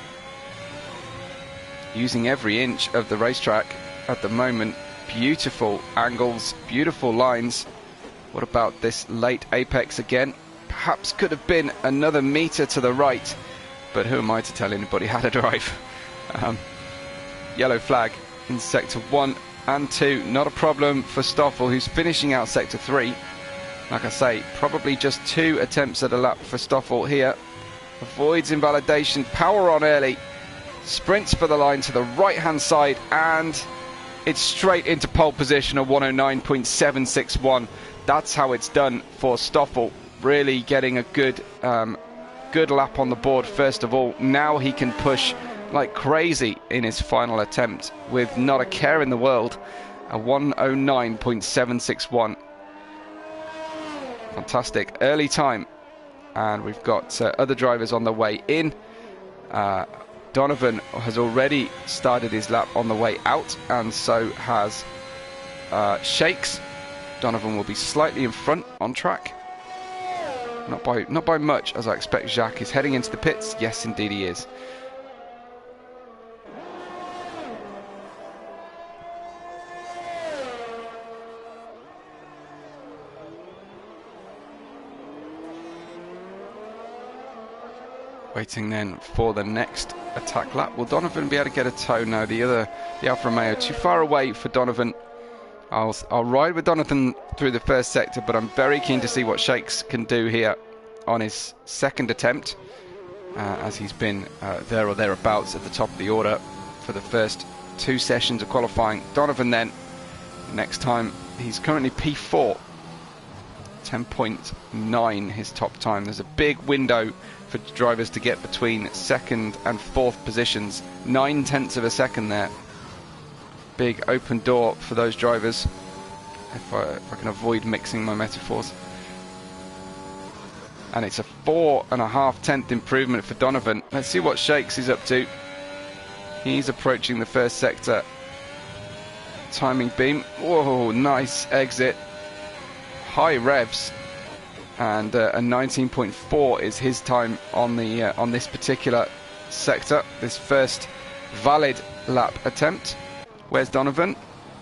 [SPEAKER 1] Using every inch of the racetrack at the moment. Beautiful angles, beautiful lines. What about this late apex again? Perhaps could have been another meter to the right. But who am I to tell anybody how to drive? Yellow flag in sector 1 and 2. Not a problem for Stoffel, who's finishing out sector 3. Like I say, probably just 2 attempts at a lap for Stoffel here. Avoids invalidation. Power on early. Sprints for the line to the right hand side, and it's straight into pole position of 109.761. That's how it's done for Stoffel. Really getting a good lap on the board first of all. Now he can push like crazy in his final attempt with not a care in the world. A 109.761. Fantastic early time. And we've got other drivers on the way in. Donovan has already started his lap on the way out, and so has Shakes. Donovan will be slightly in front on track. Not by much, as I expect. Jacques is heading into the pits. Yes, indeed he is. Waiting then for the next attack lap. Will Donovan be able to get a toe? No, the Alfa Romeo too far away for Donovan. I'll ride with Donovan through the first sector, but I'm very keen to see what Shakes can do here on his second attempt, as he's been there or thereabouts at the top of the order for the first 2 sessions of qualifying. Donovan then, next time, he's currently P4. 10.9 his top time. There's a big window for drivers to get between second and fourth positions. 9/10 of a second there. big open door for those drivers, if I can avoid mixing my metaphors. And it's a 4.5 improvement for Donovan. Let's see what Shakes is up to. He's approaching the first sector. Timing beam. Whoa, nice exit. High revs. And a 19.4 is his time on the on this particular sector. This first valid lap attempt. Where's Donovan?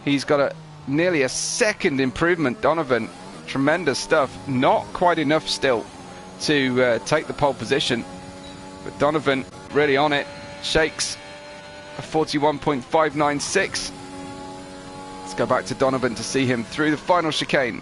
[SPEAKER 1] He's got nearly a second improvement. Donovan, tremendous stuff. Not quite enough still to take the pole position, but Donovan really on it. Shakes a 41.596. Let's go back to Donovan to see him through the final chicane.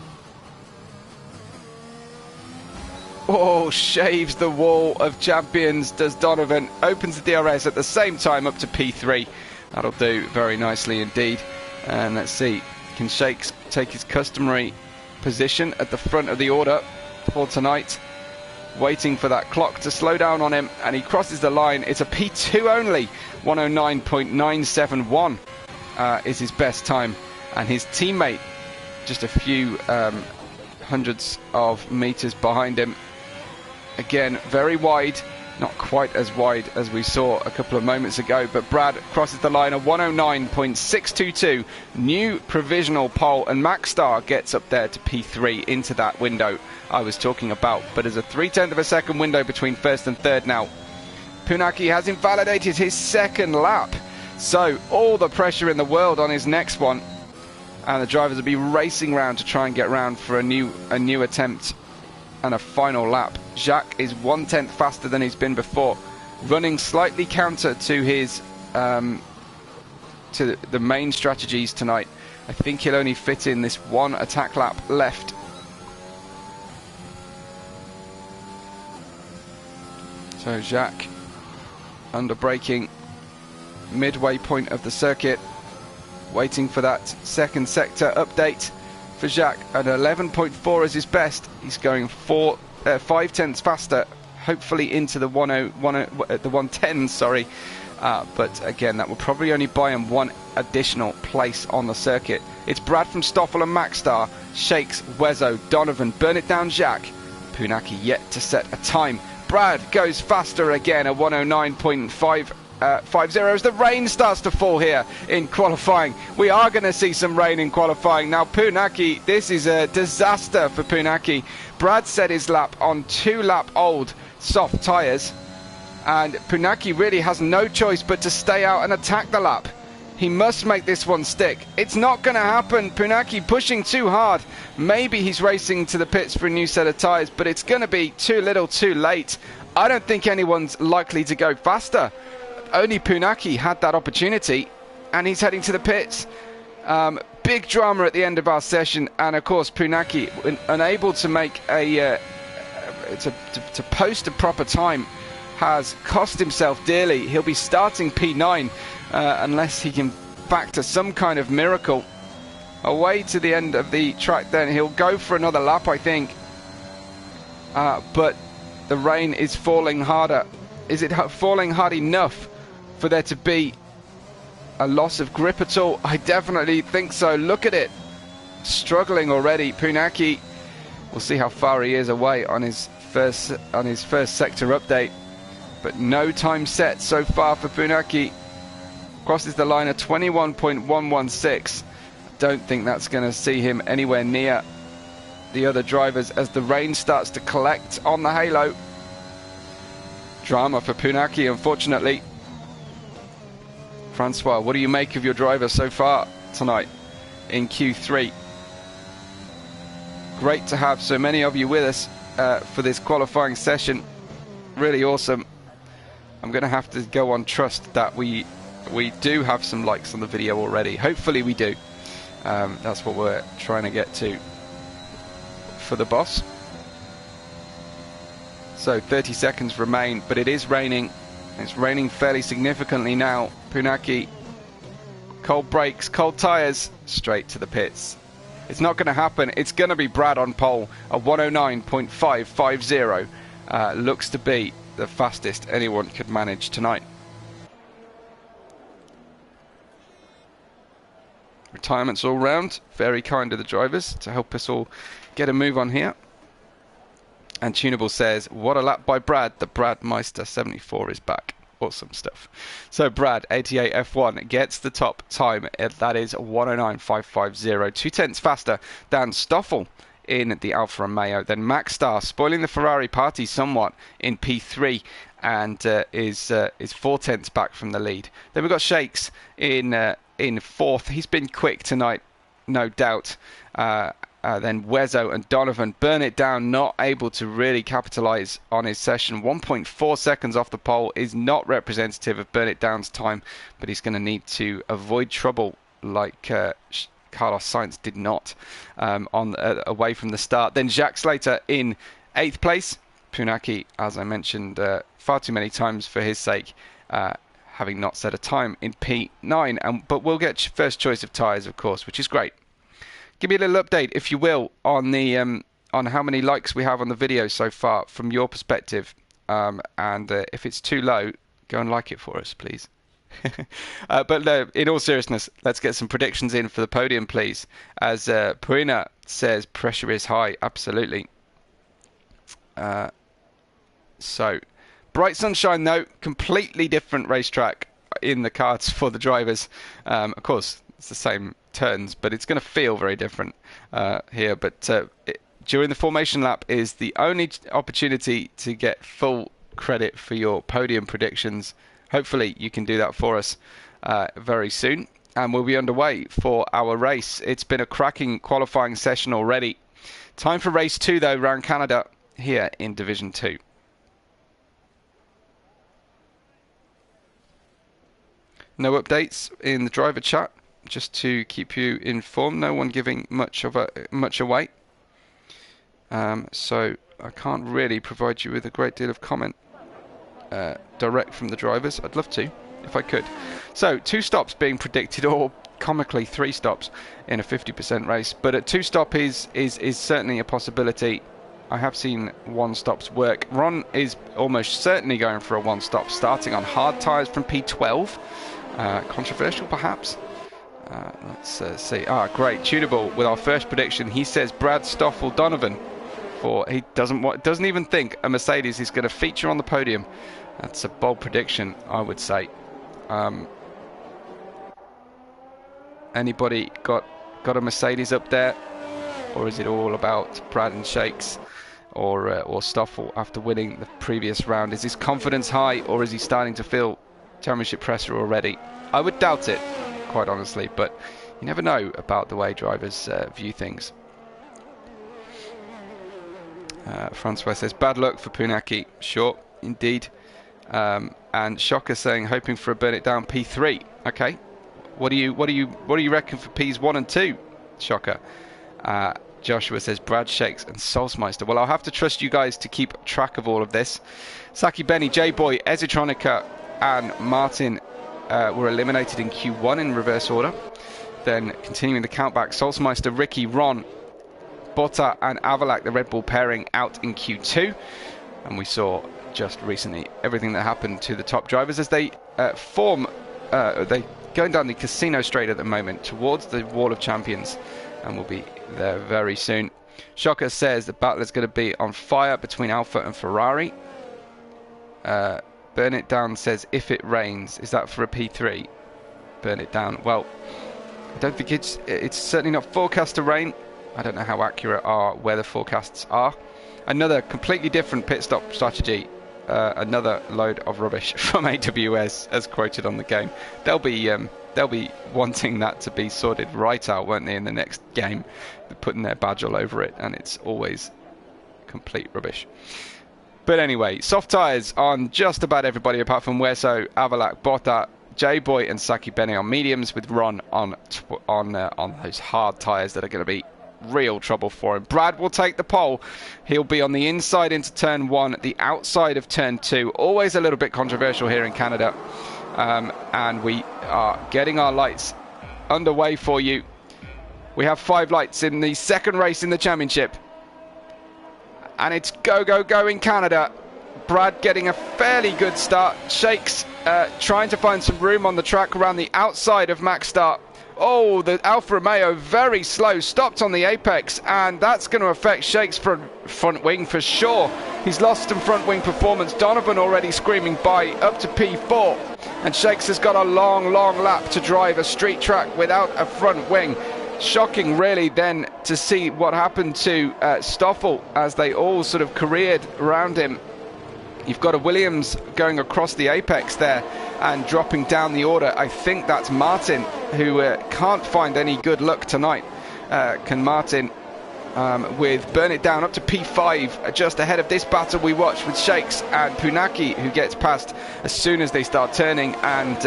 [SPEAKER 1] Oh, shaves the wall of champions, does Donovan. Opens the DRS at the same time up to P3. That'll do very nicely indeed. And let's see, can Shakes take his customary position at the front of the order for tonight? Waiting for that clock to slow down on him, and he crosses the line. It's a P2 only. 109.971 is his best time, and his teammate just a few hundreds of meters behind him. Again, very wide, not quite as wide as we saw a couple of moments ago, but Brad crosses the line at 109.622, new provisional pole, and Max Star gets up there to P3 into that window I was talking about. But there's a 0.3 of a second window between first and third now. Punaki has invalidated his second lap, so all the pressure in the world on his next one, and the drivers will be racing around to try and get round for a new attempt and a final lap. Jacques is 1/10 faster than he's been before, running slightly counter to his to the main strategies tonight. I think he'll only fit in this one attack lap left. So Jacques under braking, midway point of the circuit, waiting for that second sector update for Jacques. At 11.4 is his best. He's going 5/10 faster, hopefully into the 110. Sorry, but again, that will probably only buy him one additional place on the circuit. It's Brad from Stoffel and Maxstar, Shakes, Wezo, Donovan, Burn It Down Jacques. Punaki yet to set a time. Brad goes faster again at 109.550 as the rain starts to fall here in qualifying. We are going to see some rain in qualifying. Now Punaki, this is a disaster for Punaki. Brad set his lap on 2-lap old soft tyres, and Punaki really has no choice but to stay out and attack the lap. He must make this one stick. It's not going to happen. Punaki pushing too hard. Maybe he's racing to the pits for a new set of tyres, but it's going to be too little too late. I don't think anyone's likely to go faster. Only Punaki had that opportunity, and he's heading to the pits. Big drama at the end of our session, and of course Punaki, unable to make to post a proper time, has cost himself dearly. He'll be starting P9 unless he can factor some kind of miracle. Away to the end of the track, then he'll go for another lap, I think. But the rain is falling harder. Is it falling hard enough for there to be a loss of grip at all? I definitely think so. Look at it, struggling already. Punaki, we'll see how far he is away on his first sector update, but no time set so far for Punaki. Crosses the line at 21.116. Don't think that's going to see him anywhere near the other drivers as the rain starts to collect on the halo. Drama for Punaki, unfortunately. Francois, what do you make of your driver so far tonight in Q3? Great to have so many of you with us for this qualifying session. Really awesome. I'm going to have to go on trust that we do have some likes on the video already. Hopefully we do. That's what we're trying to get to for the boss. So 30 seconds remain, but it is raining. It's raining fairly significantly now. Punaki, cold brakes, cold tyres, straight to the pits. It's not going to happen. It's going to be Brad on pole. A 109.550 looks to be the fastest anyone could manage tonight. retirements all round. Very kind of the drivers to help us all get a move on here. And Tunable says, what a lap by Brad. The Brad Meister 74 is back. Awesome stuff. So Brad, 88 F1, gets the top time. That is 109.550. 2 tenths faster than Stoffel in the Alfa Romeo. Then Max Star, spoiling the Ferrari party somewhat in P3, and is 4 tenths back from the lead. Then we've got Shakes in fourth. He's been quick tonight, no doubt. Then Wezo and Donovan burn it down, not able to really capitalise on his session. 1.4 seconds off the pole is not representative of Burn It Down's time, but he's going to need to avoid trouble like Carlos Sainz did not away from the start. Then Jacques Slater in 8th place. Punaki, as I mentioned far too many times for his sake, having not set a time in P9. But we'll get first choice of tyres, of course, which is great. Give me a little update, if you will, on the on how many likes we have on the video so far from your perspective, and if it's too low, go and like it for us, please. But in all seriousness, let's get some predictions in for the podium, please. As Purina says, pressure is high. Absolutely. So, bright sunshine though, completely different racetrack in the cards for the drivers. Of course, it's the same turns, but it's going to feel very different here. But during the formation lap is the only opportunity to get full credit for your podium predictions. Hopefully you can do that for us very soon, and we'll be underway for our race. It's been a cracking qualifying session already. Time for race 2 though, around Canada here in Division 2. No updates in the driver chat, just to keep you informed. No one giving much away, so I can't really provide you with a great deal of comment direct from the drivers. I'd love to if I could. So 2 stops being predicted, or comically 3 stops in a 50% race, but a 2 stop is certainly a possibility. I have seen 1 stops work. Ron is almost certainly going for a 1 stop, starting on hard tyres from P12. Controversial perhaps. Let's see. Great. Tunable with our first prediction. He says Brad Stoffel Donovan. He doesn't even think a Mercedes is going to feature on the podium. That's a bold prediction, I would say. Anybody got a Mercedes up there, or is it all about Brad and Shakes or Stoffel after winning the previous round? Is his confidence high, or is he starting to feel championship pressure already? I would doubt it, quite honestly, but you never know about the way drivers view things. Francois says bad luck for Punaki. Sure, indeed. And Shocker saying hoping for a Burn It Down P3. Okay, what do you reckon for Ps 1 and 2, Shocker? Joshua says Brad, Shakes and Solsmeister. Well, I'll have to trust you guys to keep track of all of this. Saki Benny, J-Boy, Ezitronica and Martin were eliminated in Q1 in reverse order. Then continuing the countback, Solsmeister, Ricky, Ron, Botta and Avalak, the Red Bull pairing, out in Q2. And we saw just recently everything that happened to the top drivers as they they going down the casino straight at the moment towards the Wall of Champions, and will be there very soon. Shocker says the battle is going to be on fire between Alfa and Ferrari. Burn It Down says if it rains. Is that for a P3? Burn It Down. Well, I don't think it's certainly not forecast to rain. I don't know how accurate our weather forecasts are. Another completely different pit stop strategy. Another load of rubbish from AWS, as quoted on the game. They'll be wanting that to be sorted right out, won't they, in the next game? They're putting their badge all over it, and it's always complete rubbish. But anyway, soft tyres on just about everybody apart from Weso, Avalak, Botta, J-Boy and Saki Bene on mediums, with Ron on those hard tyres that are going to be real trouble for him. Brad will take the pole. He'll be on the inside into turn 1, the outside of turn 2. Always a little bit controversial here in Canada. And we are getting our lights underway for you. We have 5 lights in the second race in the championship. And it's go, go, go in Canada. Brad getting a fairly good start. Shakes trying to find some room on the track around the outside of Max Start. Oh, the Alfa Romeo very slow, stopped on the apex, and that's going to affect Shake's front wing for sure. He's lost some front wing performance. Donovan already screaming by up to P4, and Shakes has got a long lap to drive a street track without a front wing. Shocking really then to see what happened to Stoffel as they all sort of careered around him. You've got a Williams going across the apex there and dropping down the order. I think that's Martin, who can't find any good luck tonight. Can Martin with Burn It Down up to P5, just ahead of this battle we watched with Shakes and Punaki, who gets past as soon as they start turning and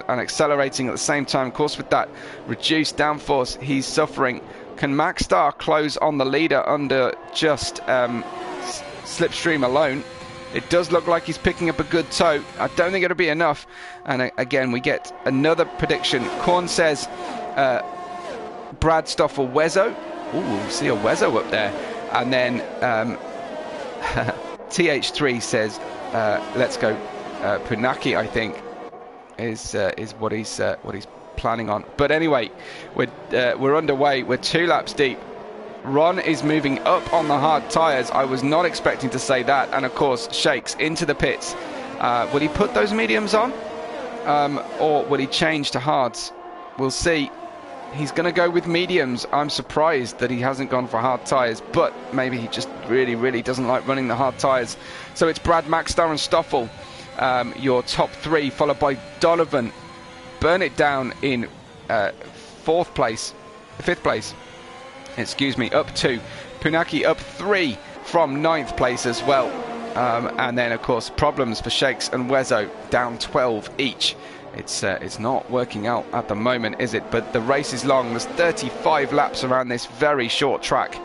[SPEAKER 1] accelerating at the same time. Of course, with that reduced downforce he's suffering. Can Maxstar close on the leader under just slipstream alone? It does look like he's picking up a good tow. I don't think it'll be enough. And again, we get another prediction. Korn says Brad Stoffel Wezo. Ooh, see a Wezo up there. And then TH3 says let's go Punaki, I think is what he's planning on. But anyway, we're underway. We're 2 laps deep. Ron is moving up on the hard tyres. I was not expecting to say that. And of course, Shakes into the pits. Will he put those mediums on? Or will he change to hards? We'll see. He's going to go with mediums. I'm surprised that he hasn't gone for hard tyres, but maybe he just really doesn't like running the hard tyres. So it's Brad, Maxstar and Stoffel, your top 3, followed by Donovan. Burn It Down in 5th place, excuse me, up 2. Punaki up 3 from 9th place as well. And then, of course, problems for Shakes and Wezo, down 12 each. It's not working out at the moment, is it? But the race is long. There's 35 laps around this very short track,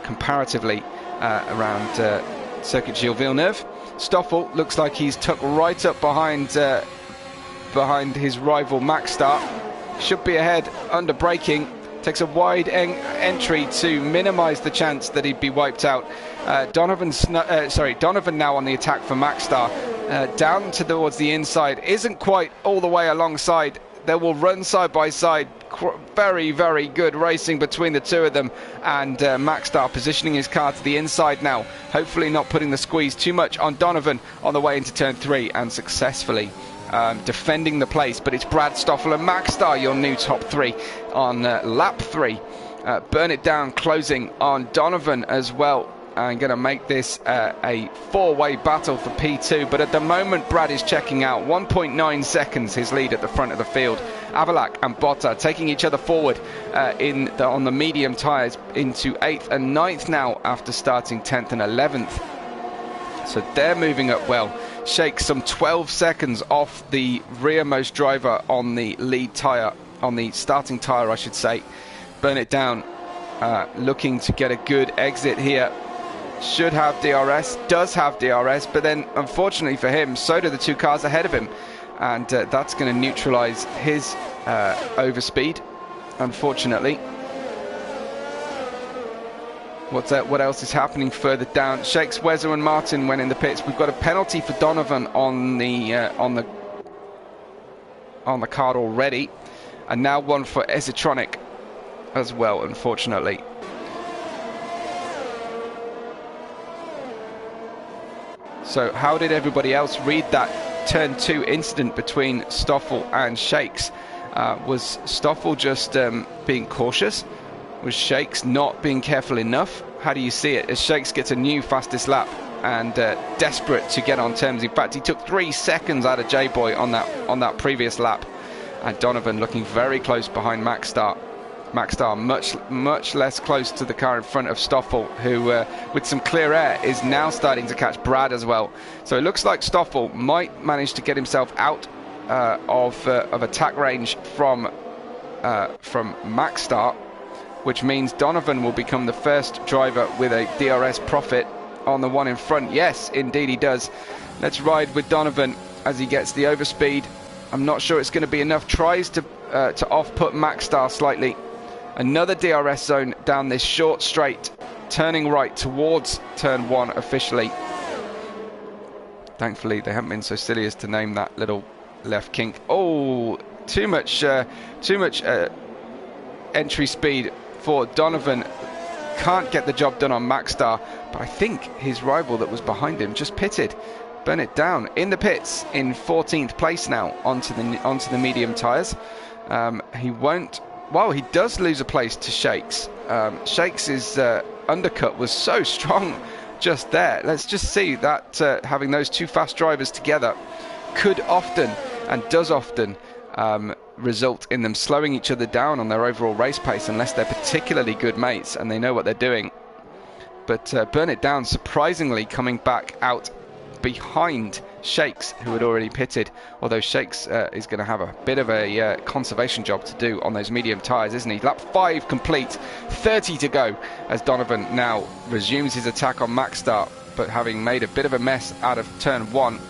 [SPEAKER 1] comparatively, around Circuit Gilles Villeneuve. Stoffel looks like he's tucked right up behind his rival Maxstar. Should be ahead under braking. Takes a wide entry to minimise the chance that he'd be wiped out. Donovan now on the attack for Maxstar. Down towards the inside. Isn't quite all the way alongside. They will run side by side. Very good racing between the two of them. And Maxstar positioning his car to the inside now. Hopefully not putting the squeeze too much on Donovan on the way into turn 3, and successfully defending the place. But it's Brad, Stoffel and Maxstar, your new top 3 on lap 3. Burn It Down closing on Donovan as well, and going to make this a 4-way battle for P2. But at the moment, Brad is checking out. 1.9 seconds his lead at the front of the field. Avalak and Botta taking each other forward on the medium tyres into 8th and 9th now, after starting 10th and 11th. So they're moving up well. Shakes some 12 seconds off the rearmost driver on the lead tyre, on the starting tyre I should say. Burn It Down looking to get a good exit here. Should have DRS, does have DRS, but then unfortunately for him, so do the 2 cars ahead of him, and that's going to neutralise his overspeed, unfortunately. What else is happening further down? Shakes, Wezo and Martin went in the pits. We've got a penalty for Donovan on the card already, and now one for Esitronic as well, unfortunately. So how did everybody else read that turn 2 incident between Stoffel and Shakes? Was Stoffel just being cautious? Was Shakes not being careful enough? How do you see it as Shakes gets a new fastest lap and desperate to get on terms? In fact, he took 3 seconds out of J-Boy on that previous lap. And Donovan looking very close behind Maxstar. Maxstar much less close to the car in front of Stoffel, who with some clear air is now starting to catch Brad as well. So it looks like Stoffel might manage to get himself out of attack range from Maxstar, which means Donovan will become the first driver with a DRS profit on the one in front. Yes, indeed he does. Let's ride with Donovan as he gets the overspeed. I'm not sure it's going to be enough. Tries to off-put Maxstar slightly. Another DRS zone down this short straight, turning right towards turn 1 officially. Thankfully, they haven't been so silly as to name that little left kink. Oh, Too much entry speed for Donovan. Can't get the job done on Maxstar, but I think his rival that was behind him just pitted. Burn It Down in the pits in 14th place now onto the medium tyres. He won't. Well, he does lose a place to Shakes. Shakes' undercut was so strong just there. Let's just see that having those two fast drivers together could often and does often result in them slowing each other down on their overall race pace unless they're particularly good mates and they know what they're doing. But Burn It Down surprisingly coming back out behind Shakes, who had already pitted, although Shakes is going to have a bit of a conservation job to do on those medium tyres, isn't he? Lap 5 complete, 30 to go as Donovan now resumes his attack on Maxstar, but having made a bit of a mess out of turn 1,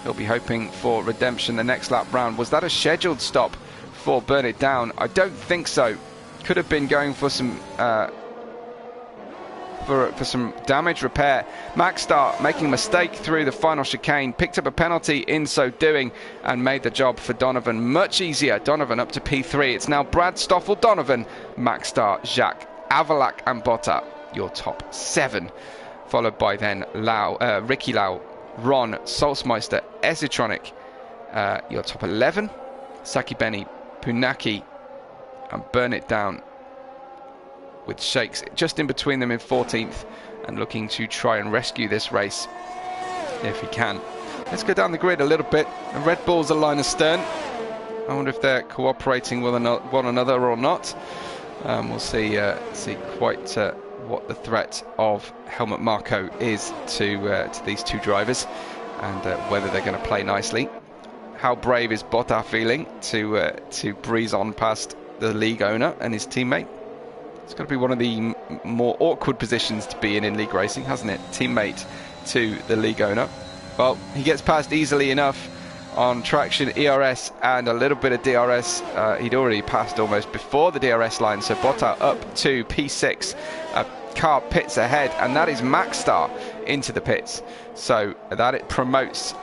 [SPEAKER 1] he'll be hoping for redemption the next lap round. Was that a scheduled stop for Burn It Down? I don't think so. Could have been going for some for some damage repair. Maxstar making a mistake through the final chicane, picked up a penalty in so doing, and made the job for Donovan much easier. Donovan up to P3. It's now Brad Stoffel, Donovan, Maxstar, Jacques, Avalac and Botta, your top 7. Followed by then Ricky Lau, Ron, Solsmeister, Esitronic, your top 11. Saki Benny, Punaki and Burn It Down, with Shakes just in between them in 14th and looking to try and rescue this race if he can. Let's go down the grid a little bit. The Red Bulls are line astern. I wonder if they're cooperating with one another or not. We'll see quite what the threat of Helmut Marko is to these two drivers, and whether they're going to play nicely. How brave is Botta feeling to breeze on past the league owner and his teammate? It's got to be one of the more awkward positions to be in league racing, hasn't it? Teammate to the league owner. Well, he gets past easily enough on traction, ERS and a little bit of DRS. He'd already passed almost before the DRS line, so Botta up to P6. A car pits ahead, and that is Maxstar into the pits. So that it promotes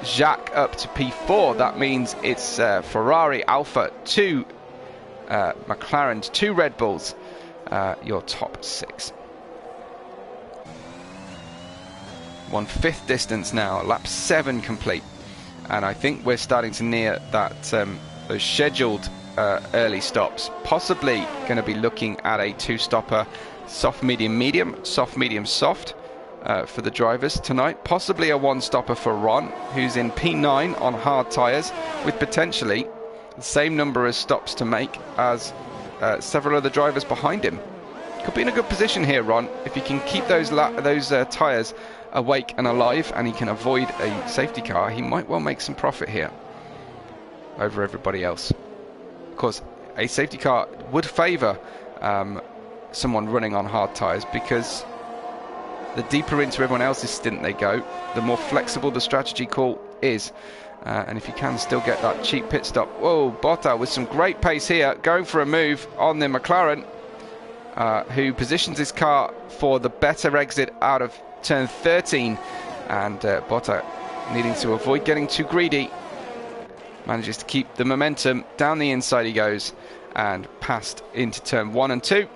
[SPEAKER 1] Jacques up to P4. That means it's Ferrari, Alpha, 2 McLaren, 2 Red Bulls, your top 6. 1/5 distance now, lap 7 complete, and I think we're starting to near that those scheduled early stops. Possibly going to be looking at a 2-stopper, soft, medium, medium, soft, medium, soft for the drivers tonight. Possibly a 1-stopper for Ron, who's in P9 on hard tyres, with potentially the same number of stops to make as several other drivers behind him. Could be in a good position here, Ron, if he can keep those tyres awake and alive, and he can avoid a safety car. He might well make some profit here over everybody else. Of course, a safety car would favour someone running on hard tyres, because the deeper into everyone else's stint they go, the more flexible the strategy call is. And if you can still get that cheap pit stop. Whoa, Botta with some great pace here, going for a move on the McLaren, who positions his car for the better exit out of turn 13. And Botta, needing to avoid getting too greedy, manages to keep the momentum. Down the inside he goes, and past into turn 1 and 2.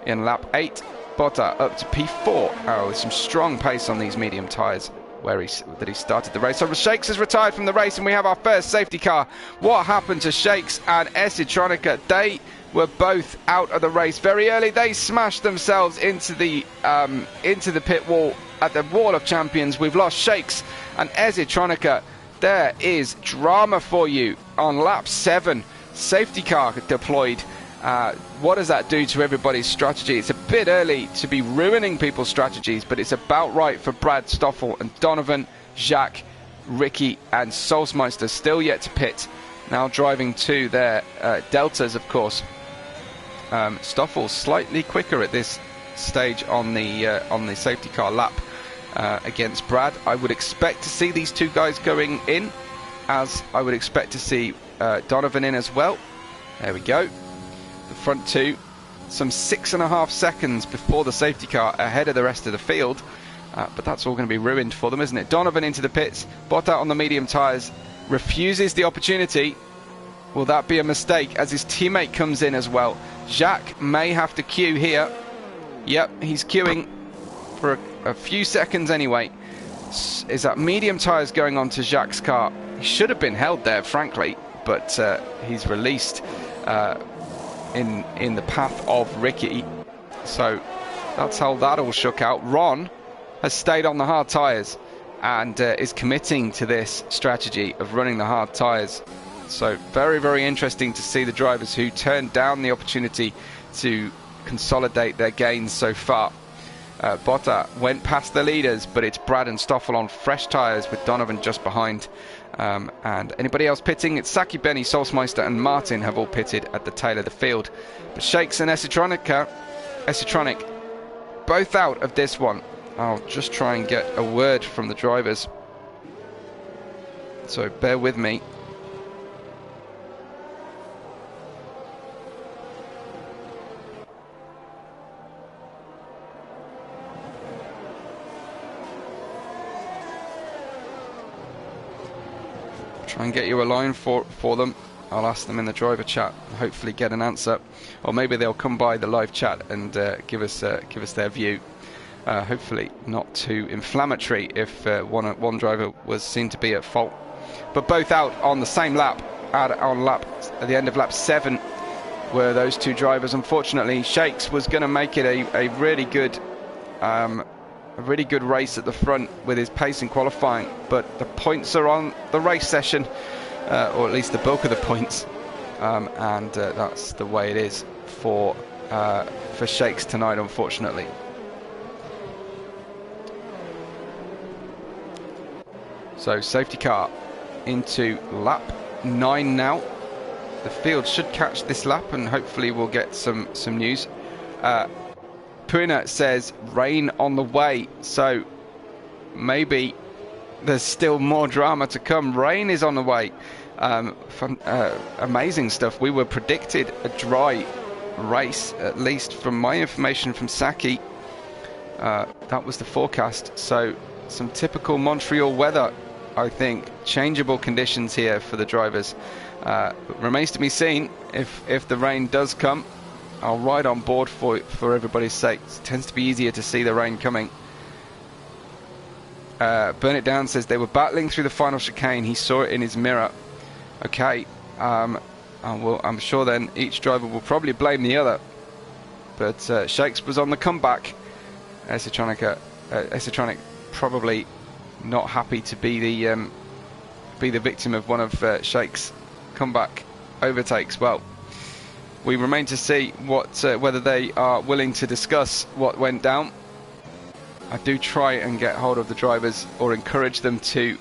[SPEAKER 1] In lap 8, Botta up to P4. Oh, with some strong pace on these medium tyres that he started the race. So Shakes has retired from the race, and we have our first safety car. What happened to Shakes and Esitronica? They were both out of the race very early. They smashed themselves into the pit wall at the Wall of Champions. We've lost Shakes and Esitronica. There is drama for you on lap 7. Safety car deployed. What does that do to everybody's strategy? It's a bit early to be ruining people's strategies, but it's about right for Brad Stoffel and Donovan, Jacques, Ricky and Solsmeister still yet to pit. Now driving to their deltas, of course. Stoffel slightly quicker at this stage on the safety car lap against Brad. I would expect to see these two guys going in, as I would expect to see Donovan in as well. There we go. The front two, some 6.5 seconds before the safety car ahead of the rest of the field, but that's all going to be ruined for them, isn't it? Donovan into the pits, Botta on the medium tyres, refuses the opportunity Will that be a mistake as his teammate comes in as well? Jacques may have to queue here. Yep, he's queuing for a few seconds anyway. Is that medium tyres going on to Jacques' car? He should have been held there, frankly, but he's released in the path of Ricky. So that's how that all shook out. Ron has stayed on the hard tyres and is committing to this strategy of running the hard tyres. So very, very interesting to see the drivers who turned down the opportunity to consolidate their gains so far. Botta went past the leaders, but it's Brad and Stoffel on fresh tyres with Donovan just behind. And anybody else pitting? It's Saki, Benny, Solsmeister and Martin have all pitted at the tail of the field. But Shakes and Essitronic both out of this one. I'll just try and get a word from the drivers. So bear with me. Try and get you a line for them. I'll ask them in the driver chat, hopefully get an answer, or maybe they'll come by the live chat and give us their view. Hopefully not too inflammatory if one driver was seen to be at fault. But both out on the same lap, at the end of lap 7 were those two drivers. Unfortunately, Shakes was going to make it a really good race at the front with his pace in qualifying, but the points are on the race session, or at least the bulk of the points, and that's the way it is for Shakes tonight, unfortunately. So safety car into lap 9 now. The field should catch this lap and hopefully we'll get some news. Puna says rain on the way, so maybe there's still more drama to come. Rain is on the way. Amazing stuff. We were predicted a dry race, at least from my information from Saki. That was the forecast. So some typical Montreal weather, I think. Changeable conditions here for the drivers. Remains to be seen if the rain does come. I'll ride on board for everybody's sake. It tends to be easier to see the rain coming. Burn It Down says they were battling through the final chicane. He saw it in his mirror. Okay. I'm sure then each driver will probably blame the other. But Shakes was on the comeback. Essitronic probably not happy to be the victim of one of Shakes' comeback overtakes. Well, we remain to see whether they are willing to discuss what went down. I do try and get hold of the drivers or encourage them to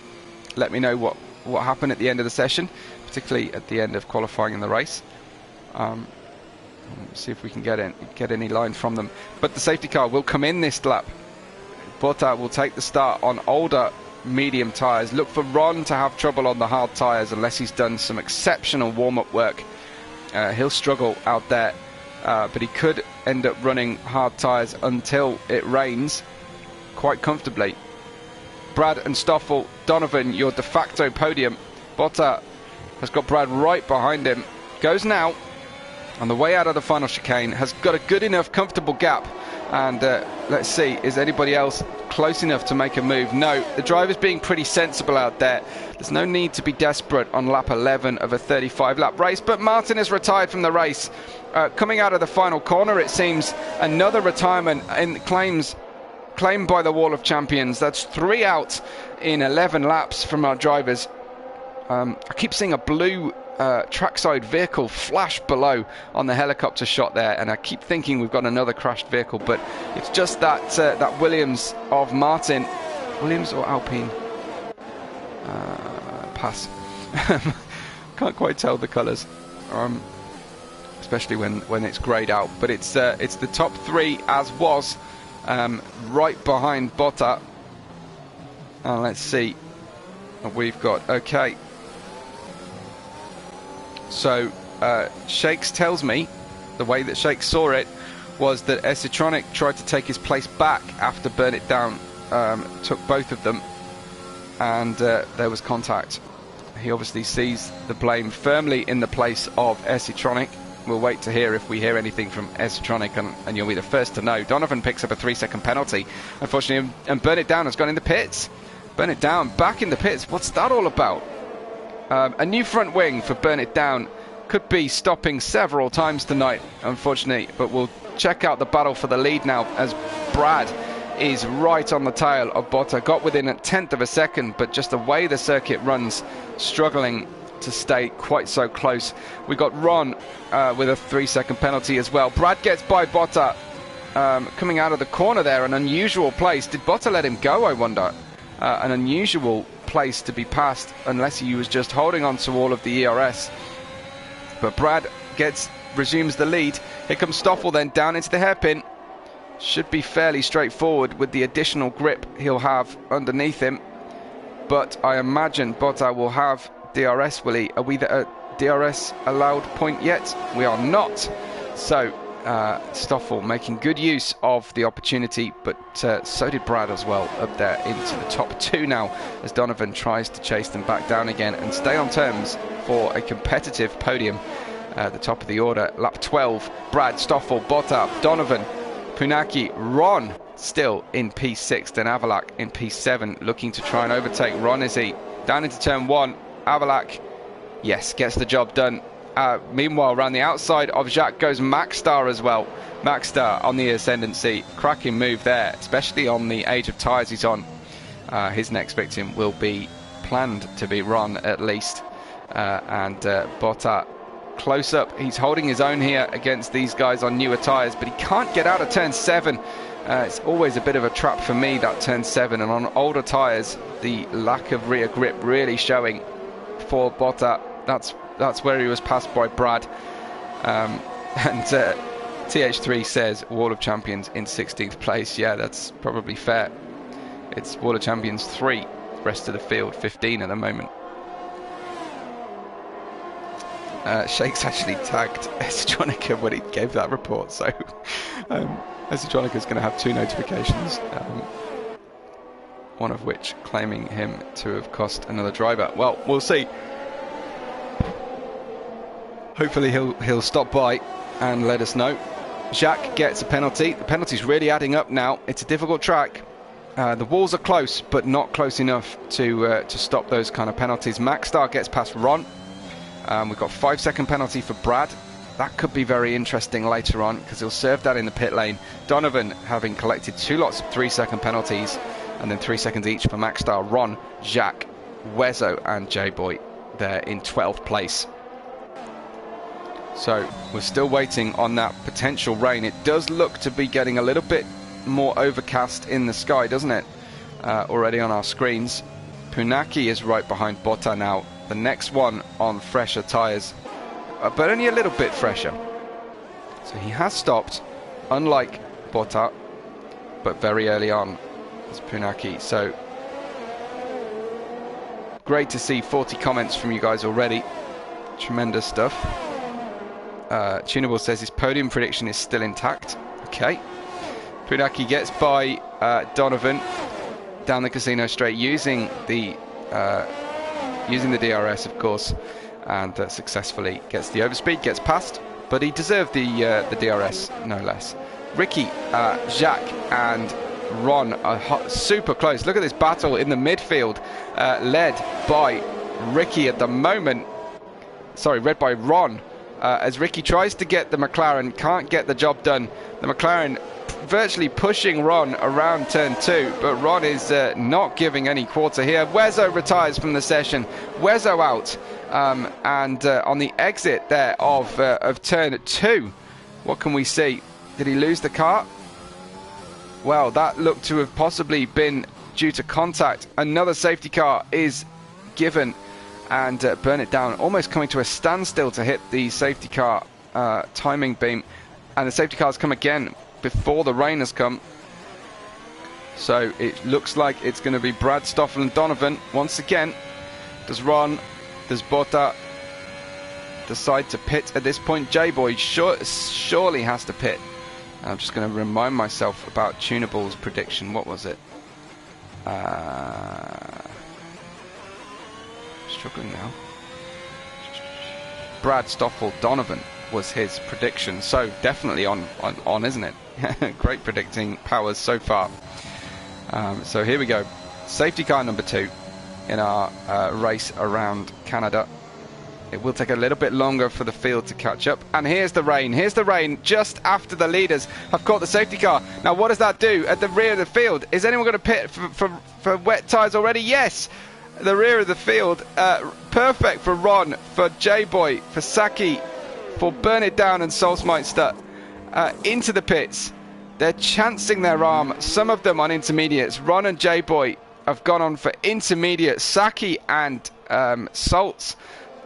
[SPEAKER 1] let me know what happened at the end of the session, particularly at the end of qualifying in the race. See if we can get any line from them. But the safety car will come in this lap. Botta will take the start on older medium tyres. Look for Ron to have trouble on the hard tyres unless he's done some exceptional warm-up work. He'll struggle out there, but he could end up running hard tyres until it rains quite comfortably. Brad and Stoffel, Donovan, your de facto podium. Botta has got Brad right behind him. Goes now on the way out of the final chicane, has got a good enough comfortable gap, and let's see, is anybody else close enough to make a move? No, the driver's being pretty sensible out there. There's no need to be desperate on lap 11 of a 35-lap race, but Martin has retired from the race. Coming out of the final corner, it seems, another retirement claimed by the Wall of Champions. That's 3 out in 11 laps from our drivers. I keep seeing a blue trackside vehicle flash below on the helicopter shot there, and I keep thinking we've got another crashed vehicle, but it's just that Williams of Martin. Williams or Alpine? Pass. Can't quite tell the colours, especially when it's greyed out. But it's the top 3 as was, right behind Botta. Let's see what we've got. Okay. So Shakes tells me the way that Shakes saw it was that Essitronic tried to take his place back after Burn It Down took both of them, and there was contact. he obviously sees the blame firmly in the place of Esitronic. We'll wait to hear if we hear anything from Esitronic, and you'll be the first to know. Donovan picks up a 3-second penalty, unfortunately, and Burn It Down has gone in the pits. Burn It Down back in the pits. What's that all about? A new front wing for Burn It Down. Could be stopping several times tonight, unfortunately, but we'll check out the battle for the lead now as Brad is right on the tail of Botta. Got within a tenth of a second, but just the way the circuit runs, struggling to stay quite so close. We got Ron with a 3-second penalty as well. Brad gets by Botta coming out of the corner there. An unusual place. Did Botta let him go, I wonder? An unusual place to be passed, unless he was just holding on to all of the ERS. But Brad resumes the lead. Here comes Stoffel then down into the hairpin. Should be fairly straightforward with the additional grip he'll have underneath him. But I imagine Botta will have DRS, will he? Are we at DRS allowed point yet? We are not. So Stoffel making good use of the opportunity, but so did Brad as well, up there into the top 2 now, as Donovan tries to chase them back down again and stay on terms for a competitive podium at the top of the order. Lap 12, Brad, Stoffel, Botta, Donovan, Punaki, Ron still in P6, then Avalak in P7, looking to try and overtake Ron. Is he down into turn 1? Avalak, yes, gets the job done. Meanwhile, around the outside of Jacques goes Maxstar as well. Maxstar on the ascendancy. Cracking move there, especially on the age of tyres he's on. His next victim will be planned to be Ron at least. And Botta close up. He's holding his own here against these guys on newer tyres, but he can't get out of turn 7. It's always a bit of a trap for me, that turn 7. And on older tyres, the lack of rear grip really showing for Botta. That's where he was passed by Brad. And TH3 says Wall of Champions in 16th place. Yeah, that's probably fair. It's Wall of Champions 3, rest of the field 15 at the moment. Shakes actually tagged Esitronica when he gave that report, so Esitronica is going to have 2 notifications, one of which claiming him to have cost another driver. Well, we'll see. Hopefully he'll stop by and let us know. Jacques gets a penalty. The penalty's really adding up now. It's a difficult track. The walls are close, but not close enough to stop those kind of penalties. Maxstar gets past Ron. We've got 5-second penalty for Brad. That could be very interesting later on, because he'll serve that in the pit lane. Donovan having collected 2 lots of 3-second penalties, and then 3 seconds each for Maxstar, Ron, Jacques, Wezo and J-Boy there in 12th place. So we're still waiting on that potential rain. It does look to be getting a little bit more overcast in the sky, doesn't it? Already on our screens. Punaki is right behind Botta now. The next one on fresher tyres, but only a little bit fresher. So he has stopped, unlike Botta, but very early on as Punaki. So great to see 40 comments from you guys already. Tremendous stuff. Tunable says his podium prediction is still intact. Okay. Punaki gets by Donovan down the casino straight using the DRS, of course, and successfully gets the overspeed, gets past, but he deserved the DRS no less. Ricky, Jacques and Ron are super close. Look at this battle in the midfield, led by Ricky at the moment. Sorry, led by Ron, as Ricky tries to get the McLaren, can't get the job done. The McLaren virtually pushing Ron around turn 2, but Ron is not giving any quarter here. Wezo retires from the session. Wezo out, and on the exit there of turn 2, what can we see? Did he lose the car? Well, that looked to have possibly been due to contact. Another safety car is given, and Burn It Down almost coming to a standstill to hit the safety car timing beam, and the safety cars come again before the rain has come. So it looks like it's going to be Brad, Stoffel and Donovan once again. Does Ron, does Botta decide to pit at this point? J-Boy surely has to pit. I'm just going to remind myself about Tunable's prediction. What was it? Just struggling now. Brad, Stoffel, Donovan was his prediction. So definitely on, isn't it? Great predicting powers so far. So here we go. Safety car number 2 in our race around Canada. It will take a little bit longer for the field to catch up. And here's the rain. Here's the rain just after the leaders have caught the safety car. Now, what does that do at the rear of the field? Is anyone going to pit for wet tyres already? Yes. The rear of the field. Perfect for Ron, for J-Boy, for Saki, for Burn It Down and Solsmeister. Into the pits. They're chancing their arm. Some of them on intermediates. Ron and J-Boy have gone on for intermediate. Saki and Salts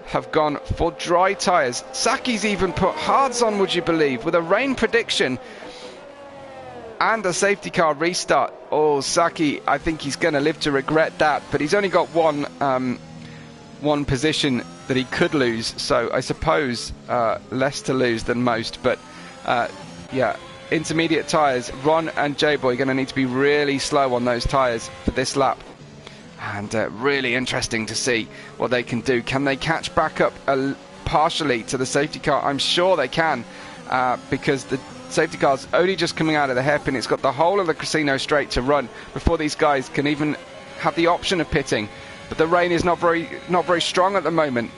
[SPEAKER 1] have gone for dry tyres. Saki's even put hards on, would you believe, with a rain prediction and a safety car restart. Oh, Saki, I think he's going to live to regret that, but he's only got one position that he could lose, so I suppose less to lose than most. But yeah, intermediate tyres. Ron and J-Boy are going to need to be really slow on those tyres for this lap. And really interesting to see what they can do. Can they catch back up partially to the safety car? I'm sure they can, because the safety car's only just coming out of the hairpin. It's got the whole of the casino straight to run before these guys can even have the option of pitting. But the rain is not very strong at the moment.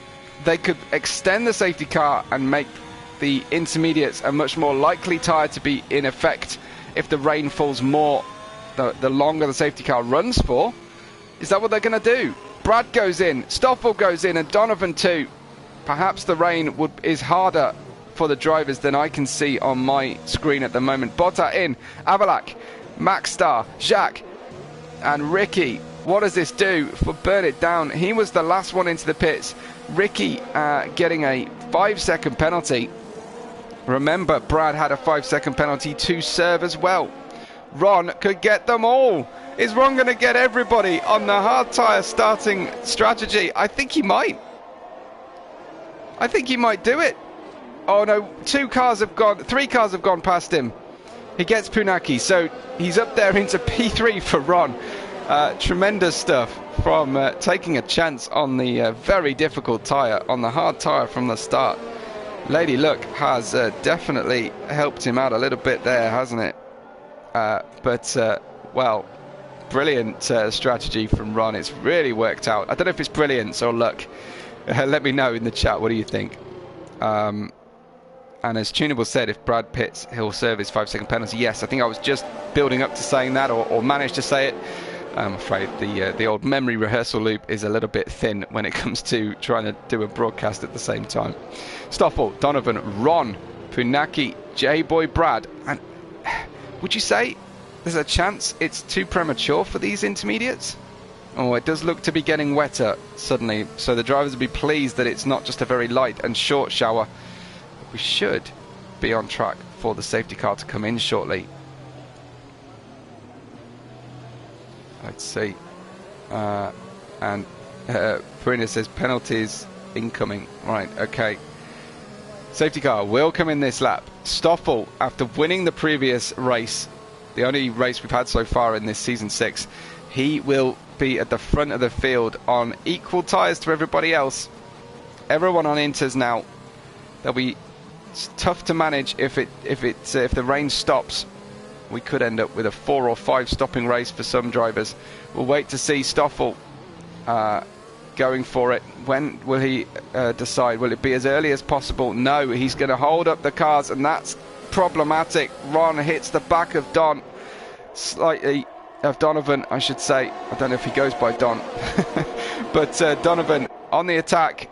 [SPEAKER 1] They could extend the safety car and make the intermediates a much more likely tyre to be in effect if the rain falls more, the longer the safety car runs for. Is that what they're going to do? Brad goes in, Stoffel goes in, and Donovan too. Perhaps the rain is harder for the drivers than I can see on my screen at the moment. Botta in, Avalak, Maxstar, Jacques, and Ricky. What does this do for Burn It Down? He was the last one into the pits. Ricky getting a 5-second penalty. Remember, Brad had a 5-second penalty to serve as well. Ron could get them all. Is Ron going to get everybody on the hard tyre starting strategy? I think he might. I think he might do it. Oh no, 3 cars have gone past him. He gets Punaki, so he's up there into P3 for Ron. Tremendous stuff from taking a chance on the very difficult tyre, on the hard tyre from the start. Lady Luck has definitely helped him out a little bit there, hasn't it? Well, brilliant strategy from Ron. It's really worked out. I don't know if it's brilliance or luck. Let me know in the chat. What do you think? And as Tunable said, if Brad pits, he'll serve his 5-second penalty. Yes, I think I was just building up to saying that, or managed to say it. I'm afraid the old memory rehearsal loop is a little bit thin when it comes to trying to do a broadcast at the same time. Stoffel, Donovan, Ron, Punaki, J-Boy, Brad. And would you say there's a chance it's too premature for these intermediates? Oh, it does look to be getting wetter suddenly, so the drivers will be pleased that it's not just a very light and short shower. We should be on track for the safety car to come in shortly. Let's see. And Purina says penalties incoming. Right, okay. Safety car will come in this lap. Stoffel, after winning the previous race, the only race we've had so far in this season 6, he will be at the front of the field on equal tyres to everybody else. Everyone on inters now. They'll be tough to manage if the rain stops. We could end up with a 4 or 5 stopping race for some drivers. We'll wait to see Stoffel going for it. When will he decide? Will it be as early as possible? No, he's going to hold up the cars, and that's problematic. Ron hits the back of slightly of Donovan, I should say. I don't know if he goes by Don. But Donovan on the attack.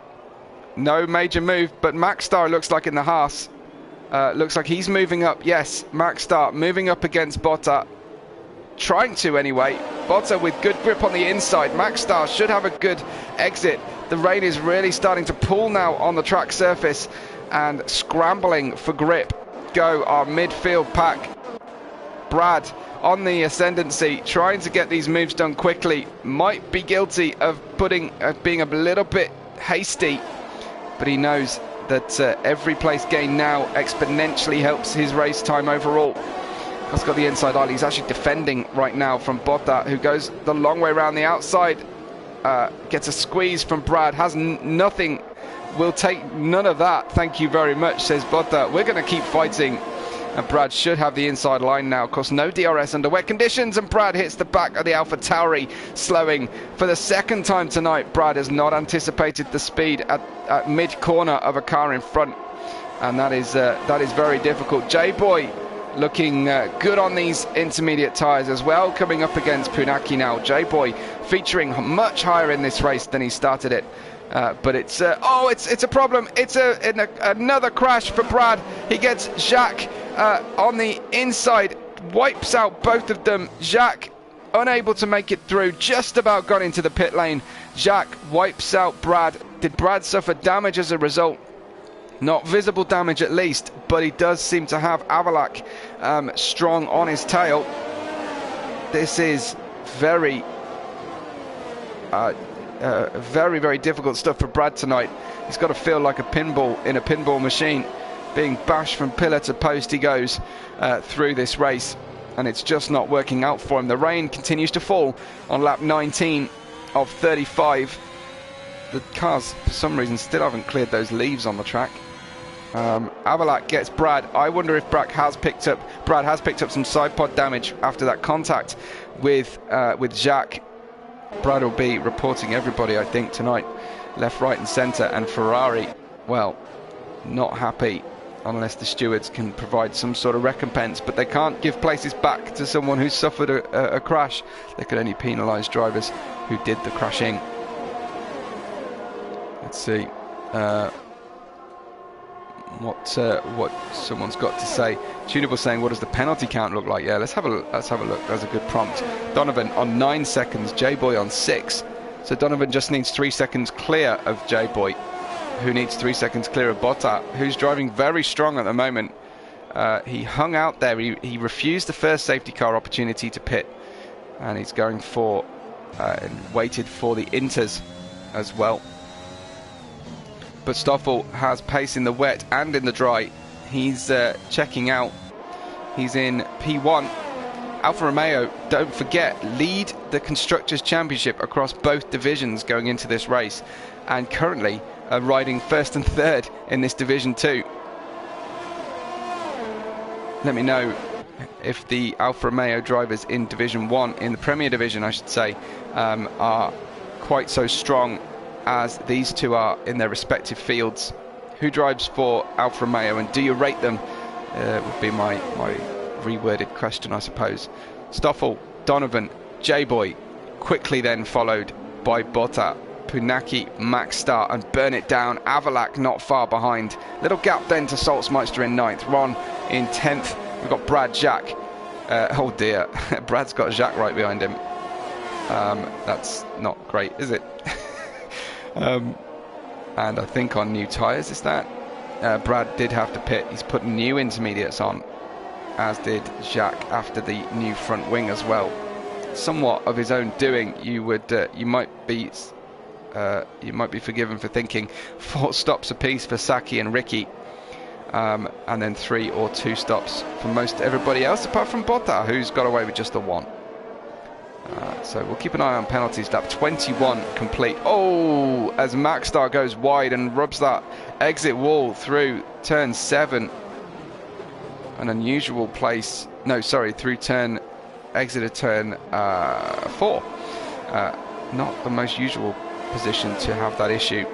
[SPEAKER 1] No major move, but Maxstar looks like in the Haas. Looks like he's moving up. Yes, Maxstar moving up against Botta. Trying to anyway. Botta with good grip on the inside. Maxstar should have a good exit. The rain is really starting to pool now on the track surface, and scrambling for grip go our midfield pack. Brad on the ascendancy, trying to get these moves done quickly. Might be guilty of being a little bit hasty, but he knows that every place gained now exponentially helps his race time overall. He's got the inside aisle. He's actually defending right now from Botta, who goes the long way around the outside. gets a squeeze from Brad, has nothing, will take none of that. Thank you very much, says Botta. We're going to keep fighting. And Brad should have the inside line now. Of course, no DRS under wet conditions, and Brad hits the back of the Alpha Tauri, slowing for the second time tonight. Brad has not anticipated the speed at mid-corner of a car in front, and that is very difficult. J-Boy looking good on these intermediate tyres as well, coming up against Punaki now. J-Boy featuring much higher in this race than he started it. But it's a problem. It's another crash for Brad. He gets Jacques on the inside, wipes out both of them. Jacques unable to make it through, just about got into the pit lane. Jacques wipes out Brad. Did Brad suffer damage as a result? Not visible damage at least, but he does seem to have Avalak strong on his tail. This is very, very difficult stuff for Brad tonight. He's got to feel like a pinball in a pinball machine. Being bashed from pillar to post he goes through this race, and it's just not working out for him. The rain continues to fall on lap 19 of 35. The cars, for some reason, still haven't cleared those leaves on the track. Avalak gets Brad. I wonder if Brad has picked up some side pod damage after that contact with Jacques. Brad will be reporting everybody, I think, tonight, left, right and centre. And Ferrari, well, not happy unless the stewards can provide some sort of recompense, but they can't give places back to someone who suffered a crash. They could only penalise drivers who did the crashing. Let's see what someone's got to say. Tunable saying, what does the penalty count look like? Yeah, let's have a look. That's a good prompt. Donovan on 9 seconds, J-Boy on 6. So Donovan just needs 3 seconds clear of J-Boy, who needs 3 seconds clear of Botta, who's driving very strong at the moment. He hung out there. He refused the first safety car opportunity to pit, and he's going for waited for the inters as well. But Stoffel has pace in the wet and in the dry. He's checking out. He's in P1. Alfa Romeo, don't forget, lead the Constructors' Championship across both divisions going into this race, and currently are riding first and third in this Division 2. Let me know if the Alfa Romeo drivers in Division 1, in the Premier Division I should say, are quite so strong as these two are in their respective fields. Who drives for Alfa Romeo, and do you rate them? Would be my reworded question, I suppose. Stoffel, Donovan, J-Boy, quickly then followed by Botta, Punaki, Max Star and Burn It Down. Avalak not far behind. Little gap then to Salzmeister in 9th. Ron in 10th. We've got Brad, Jacques. Oh dear, Brad's got Jacques right behind him. That's not great, is it? And I think on new tyres, is that? Brad did have to pit. He's putting new intermediates on, as did Jacques after the new front wing as well. Somewhat of his own doing. You might be forgiven for thinking 4 stops apiece for Saki and Ricky, and then 3 or 2 stops for most everybody else, apart from Botta, who's got away with just the 1. So we'll keep an eye on penalties. Lap 21 complete. Oh, as Maxstar goes wide and rubs that exit wall through turn 7. An unusual place. No, sorry, through exit of turn 4. Not the most usual position to have that issue.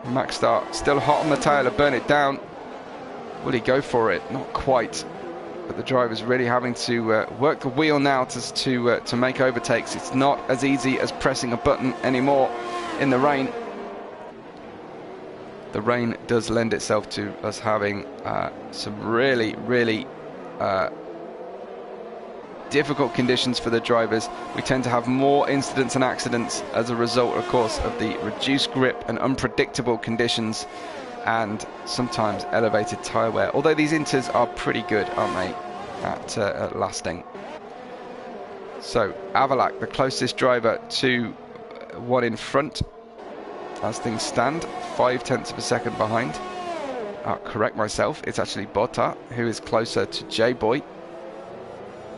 [SPEAKER 1] Maxstar still hot on the tail of Burn It Down. Will he go for it? Not quite. But the driver's really having to work the wheel now to make overtakes. It's not as easy as pressing a button anymore in the rain. The rain does lend itself to us having some really difficult conditions for the drivers. We tend to have more incidents and accidents as a result, of course, of the reduced grip and unpredictable conditions, and sometimes elevated tyre wear. Although these inters are pretty good, aren't they, at lasting. So Avalak, the closest driver to 1 in front as things stand, 0.5 of a second behind. I'll correct myself, it's actually Botta who is closer to J-Boy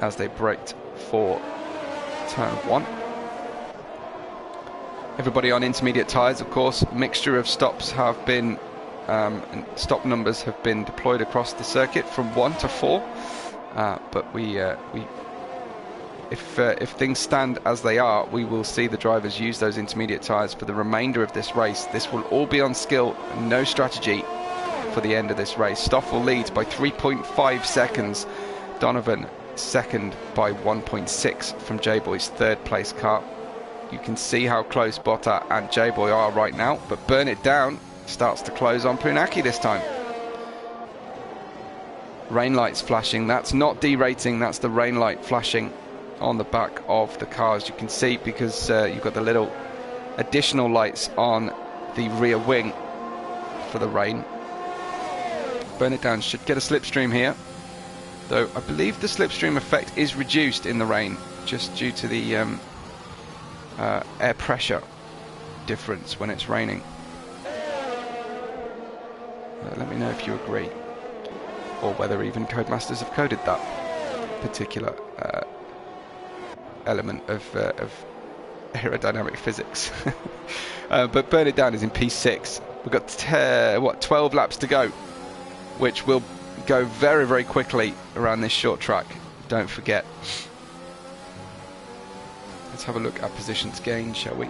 [SPEAKER 1] as they braked for turn 1. Everybody on intermediate tyres, of course. Mixture of stops have been, stop numbers have been deployed across the circuit from 1 to 4. But if things stand as they are, we will see the drivers use those intermediate tyres for the remainder of this race. This will all be on skill, no strategy for the end of this race. Stoffel leads by 3.5 seconds. Donovan second by 1.6 from J-Boy's third place car. You can see how close Botta and J-Boy are right now, but Burn It Down starts to close on Punaki this time. Rain lights flashing. That's not derating, that's the rain light flashing on the back of the car, as you can see, because you've got the little additional lights on the rear wing for the rain. Burn It Down should get a slipstream here, though I believe the slipstream effect is reduced in the rain just due to the air pressure difference when it's raining. Let me know if you agree, or whether even Codemasters have coded that particular element of aerodynamic physics. But Burn It Down is in P6. We've got 12 laps to go, which will go very, very quickly around this short track, don't forget. Let's have a look at positions gained, shall we?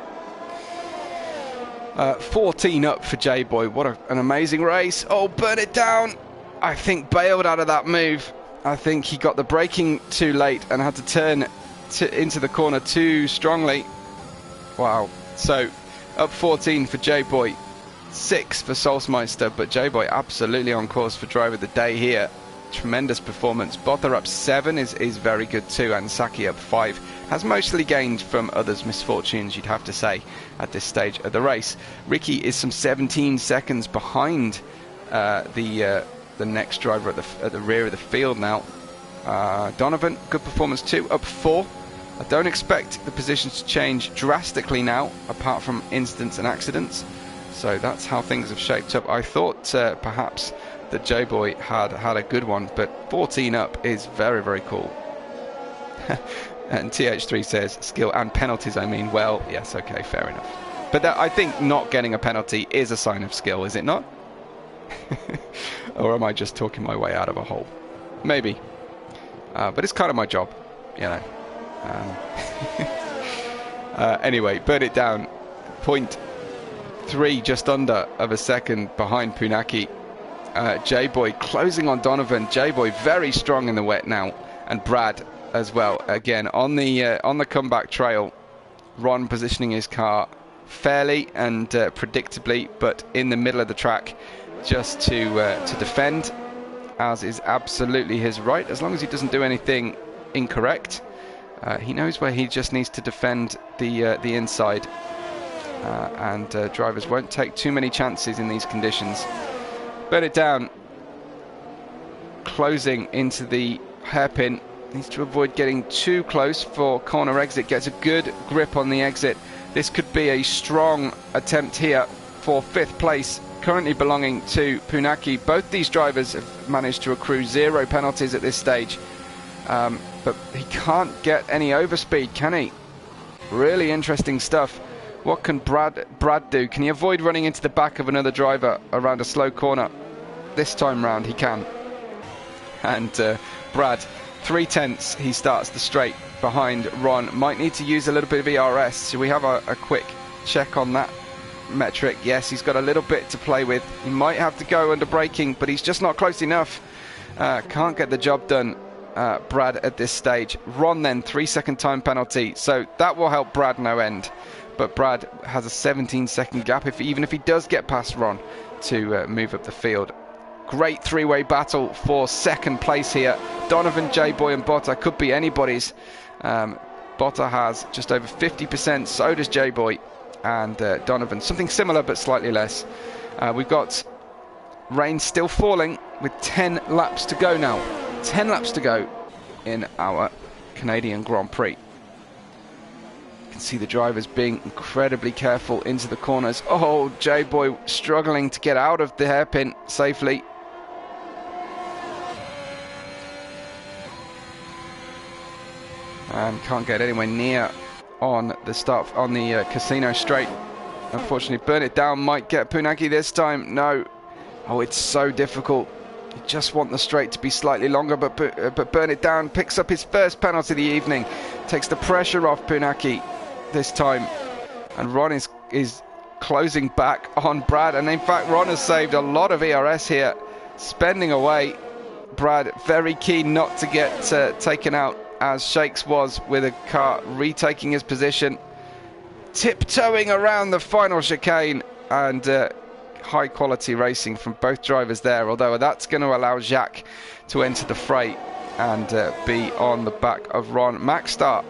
[SPEAKER 1] 14 up for J-Boy. What an amazing race. Oh, Burn It Down, I think, bailed out of that move. I think he got the braking too late and had to turn into the corner too strongly. Wow. So up 14 for J-Boy, 6 for Solsmeister, but J-Boy absolutely on course for driver of the day here. Tremendous performance. Botta up 7 is very good too, and Saki up 5. Has mostly gained from others' misfortunes, you'd have to say, at this stage of the race. Ricky is some 17 seconds behind the next driver at the rear of the field now. Donovan, good performance too, up 4. I don't expect the positions to change drastically now, apart from incidents and accidents. So that's how things have shaped up. I thought perhaps that J-Boy had a good one, but 14 up is very, very cool. And TH3 says, skill and penalties, I mean. Well, yes, okay, fair enough. But I think not getting a penalty is a sign of skill, is it not? Or am I just talking my way out of a hole? Maybe. But it's kind of my job, you know. Anyway, Burn It Down, 0.3, just under of a second behind Punaki. J-Boy closing on Donovan. J-Boy very strong in the wet now, and Brad as well. Again on the comeback trail. Ron positioning his car fairly and predictably, but in the middle of the track, just to defend, as is absolutely his right, as long as he doesn't do anything incorrect. He knows where he just needs to defend the inside, and drivers won't take too many chances in these conditions. Burn It Down closing into the hairpin. Needs to avoid getting too close for corner exit. Gets a good grip on the exit. This could be a strong attempt here for 5th place, currently belonging to Punaki. Both these drivers have managed to accrue 0 penalties at this stage, but he can't get any overspeed, can he? Really interesting stuff. What can Brad do? Can he avoid running into the back of another driver around a slow corner? This time round he can. And Brad, 3/10, he starts the straight behind Ron. Might need to use a little bit of ERS. So we have a quick check on that metric. Yes, he's got a little bit to play with. He might have to go under braking, but he's just not close enough. Can't get the job done, Brad, at this stage. Ron then, 3-second time penalty. So that will help Brad no end. But Brad has a 17-second gap, even if he does get past Ron, to move up the field. Great 3-way battle for 2nd place here. Donovan, J-Boy and Botta could be anybody's. Botta has just over 50%, so does J-Boy, and Donovan something similar but slightly less. We've got rain still falling with 10 laps to go now. 10 laps to go in our Canadian Grand Prix. You can see the drivers being incredibly careful into the corners. Oh, J-Boy struggling to get out of the hairpin safely. And can't get anywhere near on the start on the Casino Straight. Unfortunately, Burn It Down might get Punaki this time. No. Oh, it's so difficult. You just want the straight to be slightly longer, but Burn It Down picks up his first penalty of the evening. Takes the pressure off Punaki this time. And Ron is closing back on Brad. And in fact, Ron has saved a lot of ERS here. Spending away. Brad very keen not to get taken out, as Shakes was, with a car retaking his position. Tiptoeing around the final chicane, and high quality racing from both drivers there, although that's going to allow Jacques to enter the fray and be on the back of Ron. Maxstar,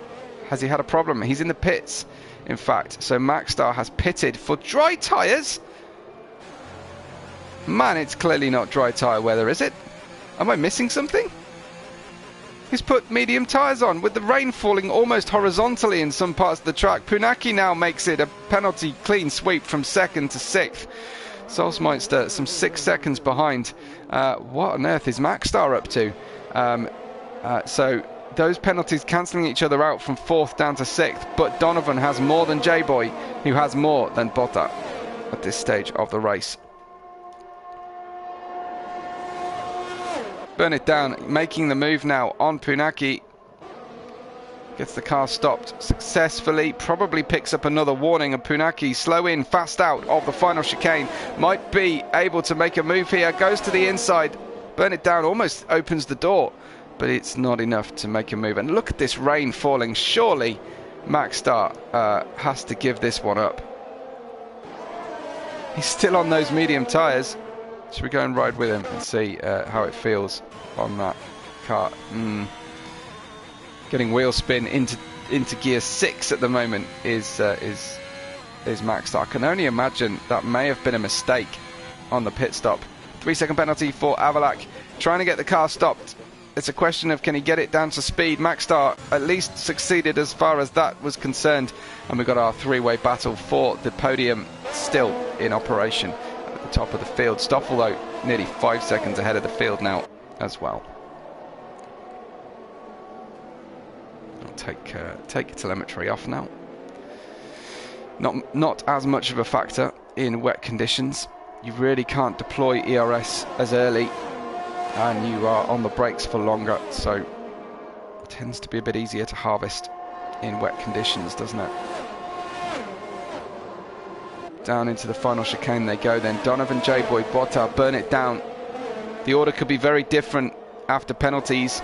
[SPEAKER 1] has he had a problem? He's in the pits, in fact, so Maxstar has pitted for dry tyres. Man, it's clearly not dry tyre weather, is it? Am I missing something? He's put medium tyres on with the rain falling almost horizontally in some parts of the track. Punaki now makes it a penalty clean sweep from 2nd to 6th. Solsmeister some 6 seconds behind. What on earth is Maxstar up to? So those penalties cancelling each other out from 4th down to 6th. But Donovan has more than J-Boy, who has more than Botta at this stage of the race. Burn It Down making the move now on Punaki. Gets the car stopped successfully. Probably picks up another warning, and Punaki slow in, fast out of the final chicane. Might be able to make a move here. Goes to the inside. Burn It Down almost opens the door, but it's not enough to make a move. And look at this rain falling. Surely Maxstar has to give this one up. He's still on those medium tyres. Should we go and ride with him and see how it feels on that car? Getting wheel spin into gear 6 at the moment is Maxstar. I can only imagine that may have been a mistake on the pit stop. 3-second penalty for Avalak. Trying to get the car stopped. It's a question of can he get it down to speed. Maxstar at least succeeded as far as that was concerned. And we've got our three-way battle for the podium still in operation. Top of the field. Stoffel, though, nearly 5 seconds ahead of the field now as well. I'll take telemetry off now. Not as much of a factor in wet conditions. You really can't deploy ERS as early, and you are on the brakes for longer, so it tends to be a bit easier to harvest in wet conditions, doesn't it? Down into the final chicane they go then. Donovan, J-Boy, Botta, Burn It Down. The order could be very different after penalties.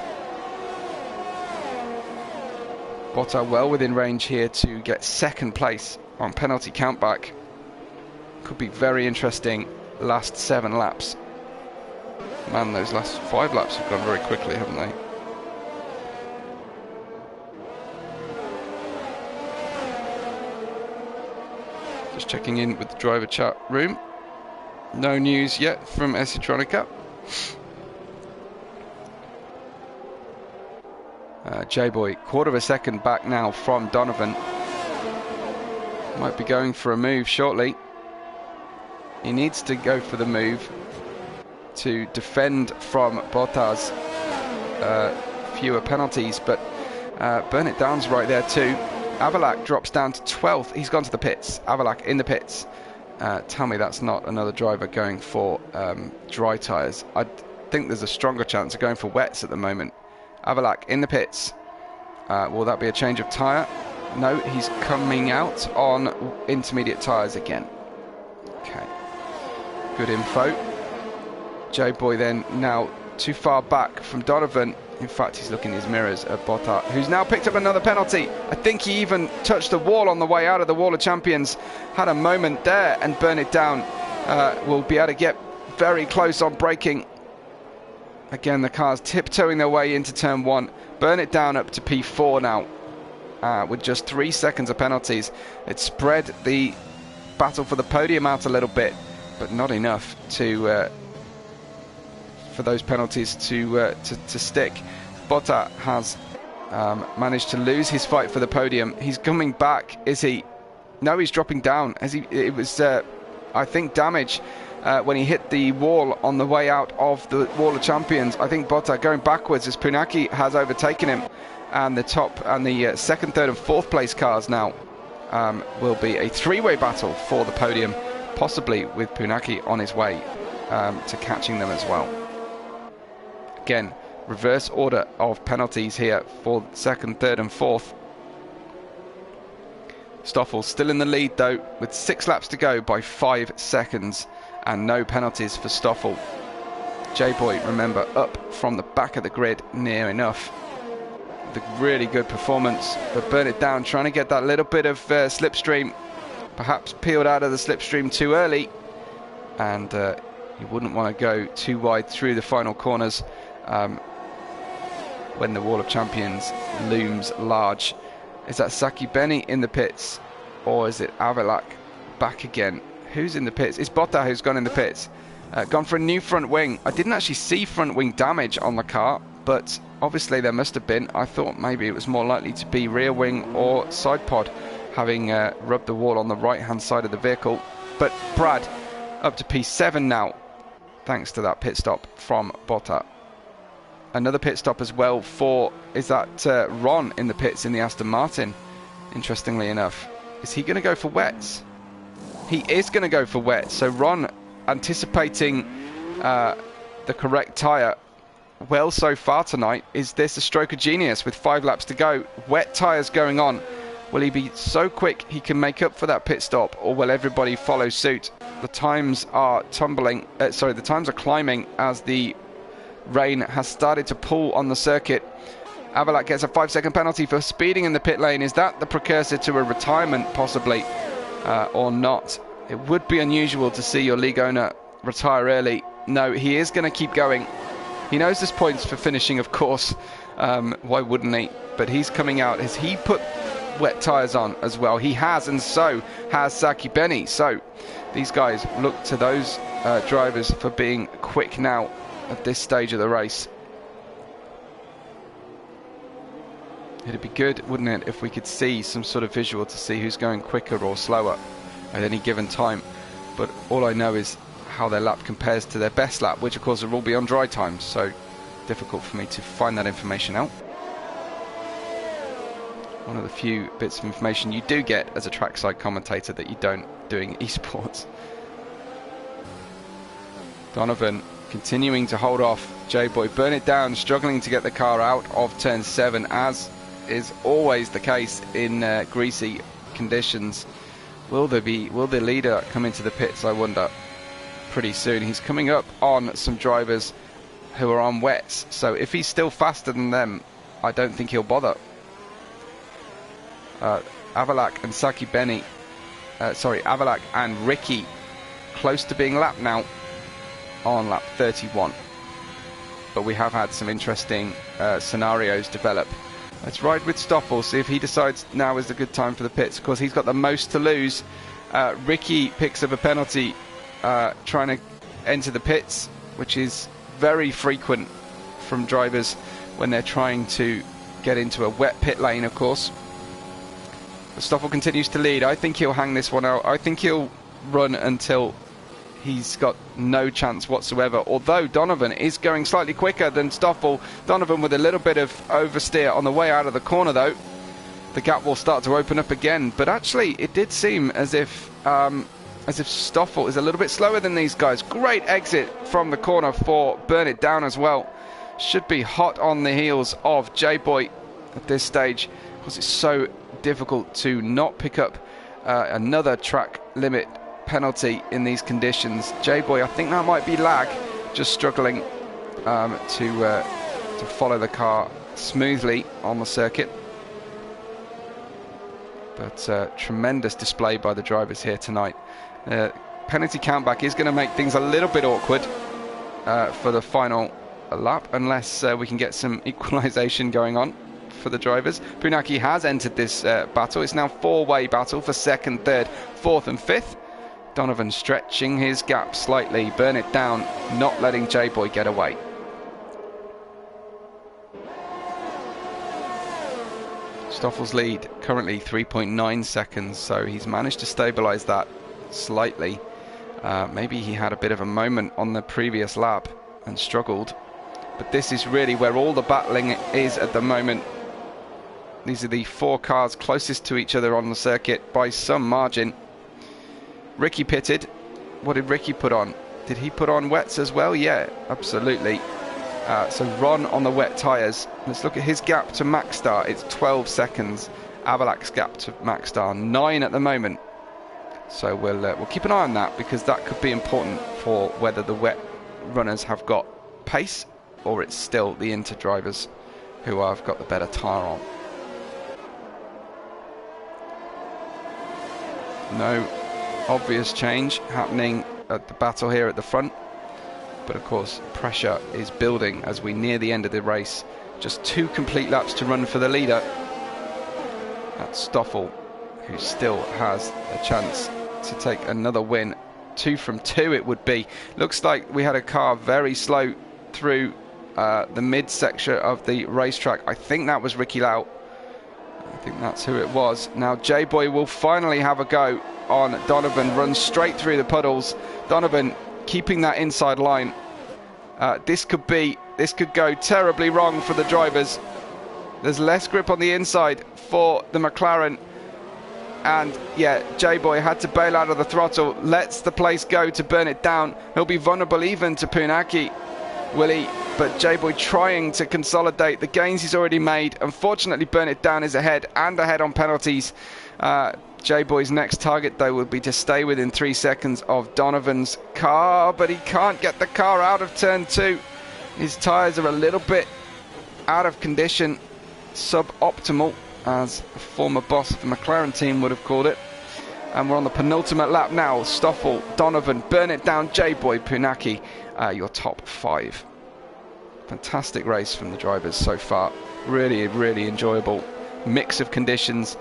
[SPEAKER 1] Botta well within range here to get 2nd place on penalty countback. Could be very interesting last 7 laps. Man, those last 5 laps have gone very quickly, haven't they? Just checking in with the driver chat room. No news yet from Esitronica. J-Boy, 1/4 of a second back now from Donovan. Might be going for a move shortly. He needs to go for the move to defend from Botta's fewer penalties, but Burn It Down's right there too. Avalak drops down to 12th. He's gone to the pits. Avalak in the pits. Tell me that's not another driver going for dry tyres. I think there's a stronger chance of going for wets at the moment. Avalak in the pits. Will that be a change of tyre? No, he's coming out on intermediate tyres again. Okay. Good info. J-Boy then now too far back from Donovan. In fact, he's looking in his mirrors at Botta, who's now picked up another penalty. I think he even touched the wall on the way out of the Wall of Champions. Had a moment there, and Burn It Down will be able to get very close on braking. Again, the car's tiptoeing their way into turn 1. Burn It Down up to P4 now, with just 3 seconds of penalties. It spread the battle for the podium out a little bit, but not enough to for those penalties to stick. Botta has managed to lose his fight for the podium. He's coming back, is he? No, he's dropping down. It was, I think, damage when he hit the wall on the way out of the Wall of Champions. I think Botta going backwards as Punaki has overtaken him. and the top and the second, third and fourth place cars now will be a three-way battle for the podium, possibly with Punaki on his way to catching them as well. Again, reverse order of penalties here for second, third and fourth. Stoffel still in the lead though, with 6 laps to go by 5 seconds, and no penalties for Stoffel. J-Boy, remember, up from the back of the grid near enough. The really good performance, but Burn It Down trying to get that little bit of slipstream, perhaps peeled out of the slipstream too early, and you wouldn't want to go too wide through the final corners when the Wall of Champions looms large. Is that Saki Benny in the pits, or is it Avelak back again? Who's in the pits? It's Botta who's gone in the pits. Gone for a new front wing. I didn't actually see front wing damage on the car, but obviously there must have been. I thought maybe it was more likely to be rear wing or side pod, having rubbed the wall on the right hand side of the vehicle. But Brad up to P7 now, thanks to that pit stop from Botta. Another pit stop as well for, is that Ron in the pits in the Aston Martin, interestingly enough. Is he going to go for wets? He is going to go for wets. So Ron anticipating the correct tyre well so far tonight. Is this a stroke of genius with 5 laps to go? Wet tyres going on. Will he be so quick he can make up for that pit stop, or will everybody follow suit? The times are tumbling, the times are climbing as the rain has started to pull on the circuit. Avelak gets a 5-second penalty for speeding in the pit lane. Is that the precursor to a retirement possibly, or not? It would be unusual to see your league owner retire early. No, he is going to keep going. He knows there's points for finishing, of course. Why wouldn't he? But he's coming out. Has he put wet tyres on as well? He has, and so has Saki Benny. So these guys look to those drivers for being quick now at this stage of the race. It'd be good, wouldn't it, if we could see some sort of visual to see who's going quicker or slower at any given time. But all I know is how their lap compares to their best lap, which of course will all be on dry times, so difficult for me to find that information out. One of the few bits of information you do get as a trackside commentator that you don't doing esports. Donovan continuing to hold off J-Boy. Burn It Down struggling to get the car out of turn 7, as is always the case in greasy conditions. Will the leader come into the pits, I wonder, pretty soon? He's coming up on some drivers who are on wets, so if he's still faster than them, I don't think he'll bother. Avelak and Saki Benny, Avelak and Ricky close to being lapped now on lap 31, but we have had some interesting scenarios develop. Let's ride with Stoffel, see if he decides now is a good time for the pits. Of course, he's got the most to lose. Ricky picks up a penalty trying to enter the pits, which is very frequent from drivers when they're trying to get into a wet pit lane, of course. But Stoffel continues to lead. I think he'll hang this one out. I think he'll run until he's got no chance whatsoever, although Donovan is going slightly quicker than Stoffel. Donovan with a little bit of oversteer on the way out of the corner though. The gap will start to open up again, but actually it did seem as if Stoffel is a little bit slower than these guys. Great exit from the corner for Burn It Down as well. Should be hot on the heels of J-Boy at this stage, because it's so difficult to not pick up another track limit penalty in these conditions. J-Boy, I think that might be lag, just struggling to follow the car smoothly on the circuit. But tremendous display by the drivers here tonight. Penalty countback is going to make things a little bit awkward for the final lap, unless we can get some equalisation going on for the drivers. Punaki has entered this battle. It's now 4-way battle for 2nd, 3rd, 4th and 5th. Donovan stretching his gap slightly. Burn It Down not letting J-Boy get away. Stoffel's lead currently 3.9 seconds, so he's managed to stabilise that slightly. Maybe he had a bit of a moment on the previous lap and struggled, but this is really where all the battling is at the moment. These are the 4 cars closest to each other on the circuit by some margin. Ricky pitted. What did Ricky put on? Did he put on wets as well? Yeah, absolutely. So Ron on the wet tyres. Let's look at his gap to Maxstar. It's 12 seconds. Avalak's gap to Maxstar, 9 at the moment. So we'll keep an eye on that, because that could be important for whether the wet runners have got pace or it's still the Inter drivers who have got the better tyre on. No obvious change happening at the battle here at the front, but of course pressure is building as we near the end of the race. Just 2 complete laps to run for the leader. That's Stoffel, who still has a chance to take another win. 2 from 2 it would be. Looks like we had a car very slow through the mid section of the racetrack. I think that was Ricky Lau. I think that's who it was. Now J-Boy will finally have a go on Donovan. Runs straight through the puddles. Donovan keeping that inside line. This could go terribly wrong for the drivers. There's less grip on the inside for the McLaren. And yeah, J-Boy had to bail out of the throttle. Lets the place go to burn it down. He'll be vulnerable even to Punaki, will he? But J-Boy trying to consolidate the gains he's already made. Unfortunately, Burn It Down is ahead on penalties. J-Boy's next target, though, will be to stay within 3 seconds of Donovan's car, but he can't get the car out of turn 2. His tyres are a little bit out of condition, suboptimal, as a former boss of the McLaren team would have called it. And we're on the penultimate lap now. Stoffel, Donovan, Burn It Down, J-Boy, Punaki, your top 5. Fantastic race from the drivers so far. Really, really enjoyable mix of conditions,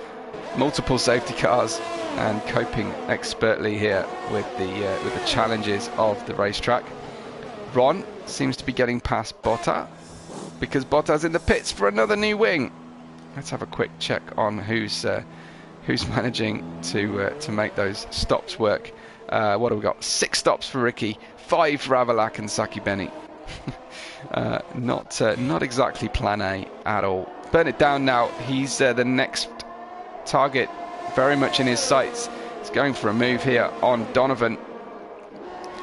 [SPEAKER 1] multiple safety cars, and coping expertly here with the challenges of the racetrack. Ron seems to be getting past Botta, because Botta's in the pits for another new wing. Let's have a quick check on who's managing to make those stops work. What have we got? 6 stops for Ricky, 5 for Avalak and Saki Benny. Not exactly plan A at all. Burn It Down now. He's the next target, very much in his sights. He's going for a move here on Donovan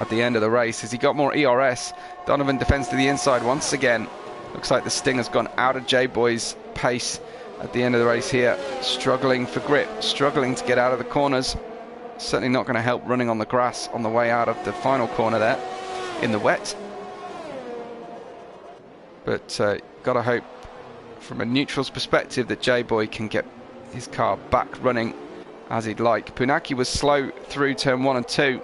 [SPEAKER 1] at the end of the race. Has he got more ERS? Donovan defends to the inside once again. Looks like the sting has gone out of J-Boy's pace at the end of the race here. Struggling for grip, struggling to get out of the corners. Certainly not going to help running on the grass on the way out of the final corner there in the wet. But got to hope from a neutral's perspective that J-Boy can get his car back running as he'd like. Punaki was slow through turn 1 and 2.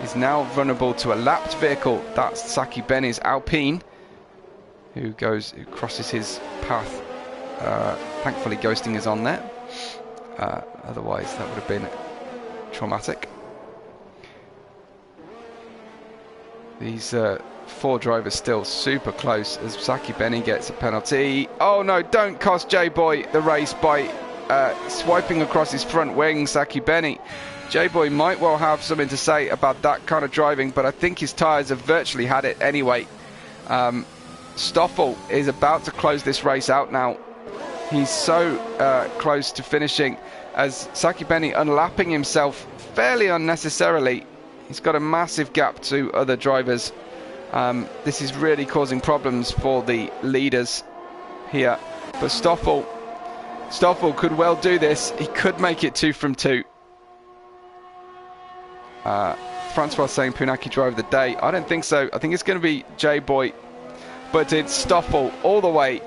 [SPEAKER 1] He's now vulnerable to a lapped vehicle. That's Saki Benny's Alpine, who crosses his path. Thankfully Ghosting is on there. Otherwise that would have been traumatic. These 4 drivers still super close as Saki Benny gets a penalty. Oh no, don't cost J-Boy the race by swiping across his front wing, Saki Benny. J-Boy might well have something to say about that kind of driving, but I think his tyres have virtually had it anyway. Stoffel is about to close this race out now. He's so close to finishing as Saki Benny unlapping himself fairly unnecessarily. He's got a massive gap to other drivers. This is really causing problems for the leaders here. But Stoffel could well do this. He could make it 2 from 2. Francois saying Punaki drove the day. I don't think so. I think it's going to be J-Boy. But it's Stoffel all the way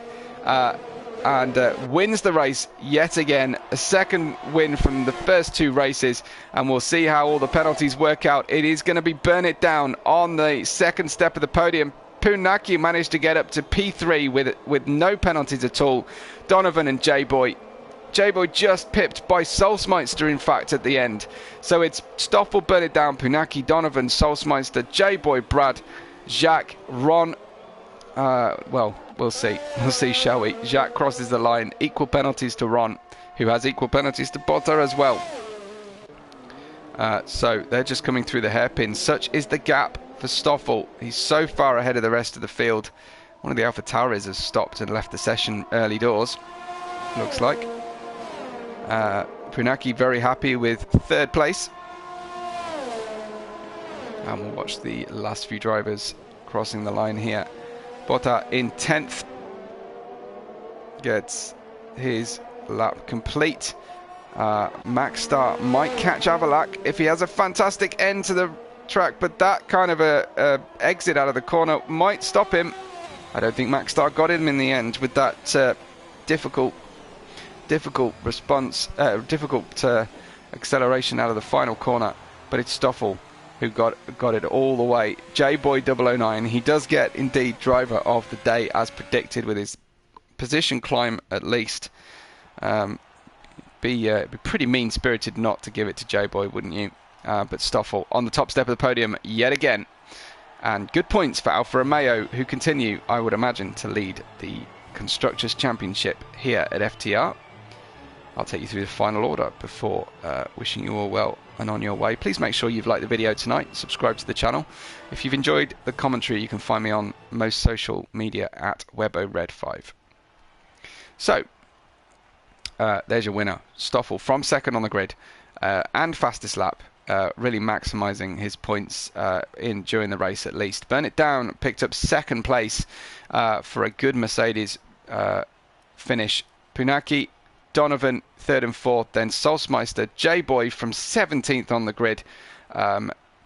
[SPEAKER 1] and wins the race yet again. A second win from the first 2 races. And we'll see how all the penalties work out. It is going to be Burn It Down on the second step of the podium. Punaki managed to get up to P3 with no penalties at all. Donovan and J-Boy. J-Boy just pipped by Solsmeister, in fact, at the end. So it's Stoffel, Burn It Down, Punaki, Donovan, Solsmeister, J-Boy, Brad, Jacques, Ron. Well, we'll see. We'll see, shall we? Jacques crosses the line. Equal penalties to Ron, who has equal penalties to Botta as well. So they're just coming through the hairpin. Such is the gap for Stoffel. He's so far ahead of the rest of the field. One of the AlphaTauris has stopped and left the session early doors. looks like. Punaki very happy with third place. And we'll watch the last few drivers crossing the line here. Botta in 10th gets his lap complete. Max Star might catch Avalak if he has a fantastic end to the track, but that kind of a exit out of the corner might stop him. I don't think Max Star got him in the end with that difficult response, difficult acceleration out of the final corner. But it's Stoffel who got it all the way. J-Boy 009, he does get indeed driver of the day as predicted with his position climb at least. Be pretty mean-spirited not to give it to J-Boy, wouldn't you? But Stoffel on the top step of the podium yet again. And good points for Alfa Romeo, who continue, I would imagine, to lead the Constructors' Championship here at FTR. I'll take you through the final order before wishing you all well and on your way. Please make sure you've liked the video tonight, subscribe to the channel. If you've enjoyed the commentary, you can find me on most social media at WebORed5. So, there's your winner, Stoffel, from second on the grid and fastest lap, really maximising his points during the race at least. Burn It Down picked up second place for a good Mercedes finish. Punaki, Donovan, third and fourth, then Solsmeister, J-Boy from 17th on the grid,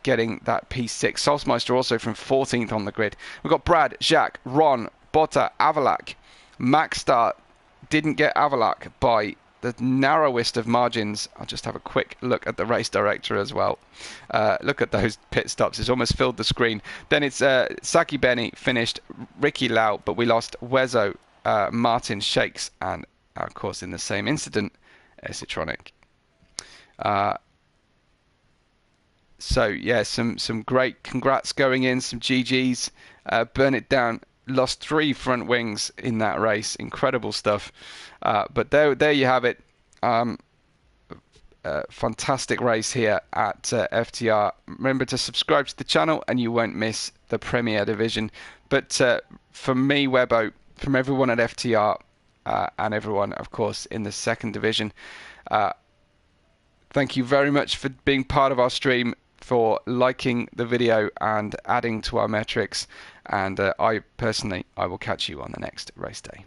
[SPEAKER 1] getting that P6. Solsmeister also from 14th on the grid. We've got Brad, Jacques, Ron, Botta, Avalak. Max Star didn't get Avalak by the narrowest of margins. I'll just have a quick look at the race director as well. Look at those pit stops. It's almost filled the screen. Then it's Saki Benny finished, Ricky Lau, but we lost Wezo, Martin Shakes, and of course in the same incident, Citronic. So yeah, some great congrats going in, some GGs. Burn It Down lost 3 front wings in that race. Incredible stuff. But there you have it. Fantastic race here at FTR. Remember to subscribe to the channel and you won't miss the Premier Division. But from me, Webbo, from everyone at FTR, and everyone, of course, in the second division, thank you very much for being part of our stream, for liking the video and adding to our metrics. And I personally, I will catch you on the next race day.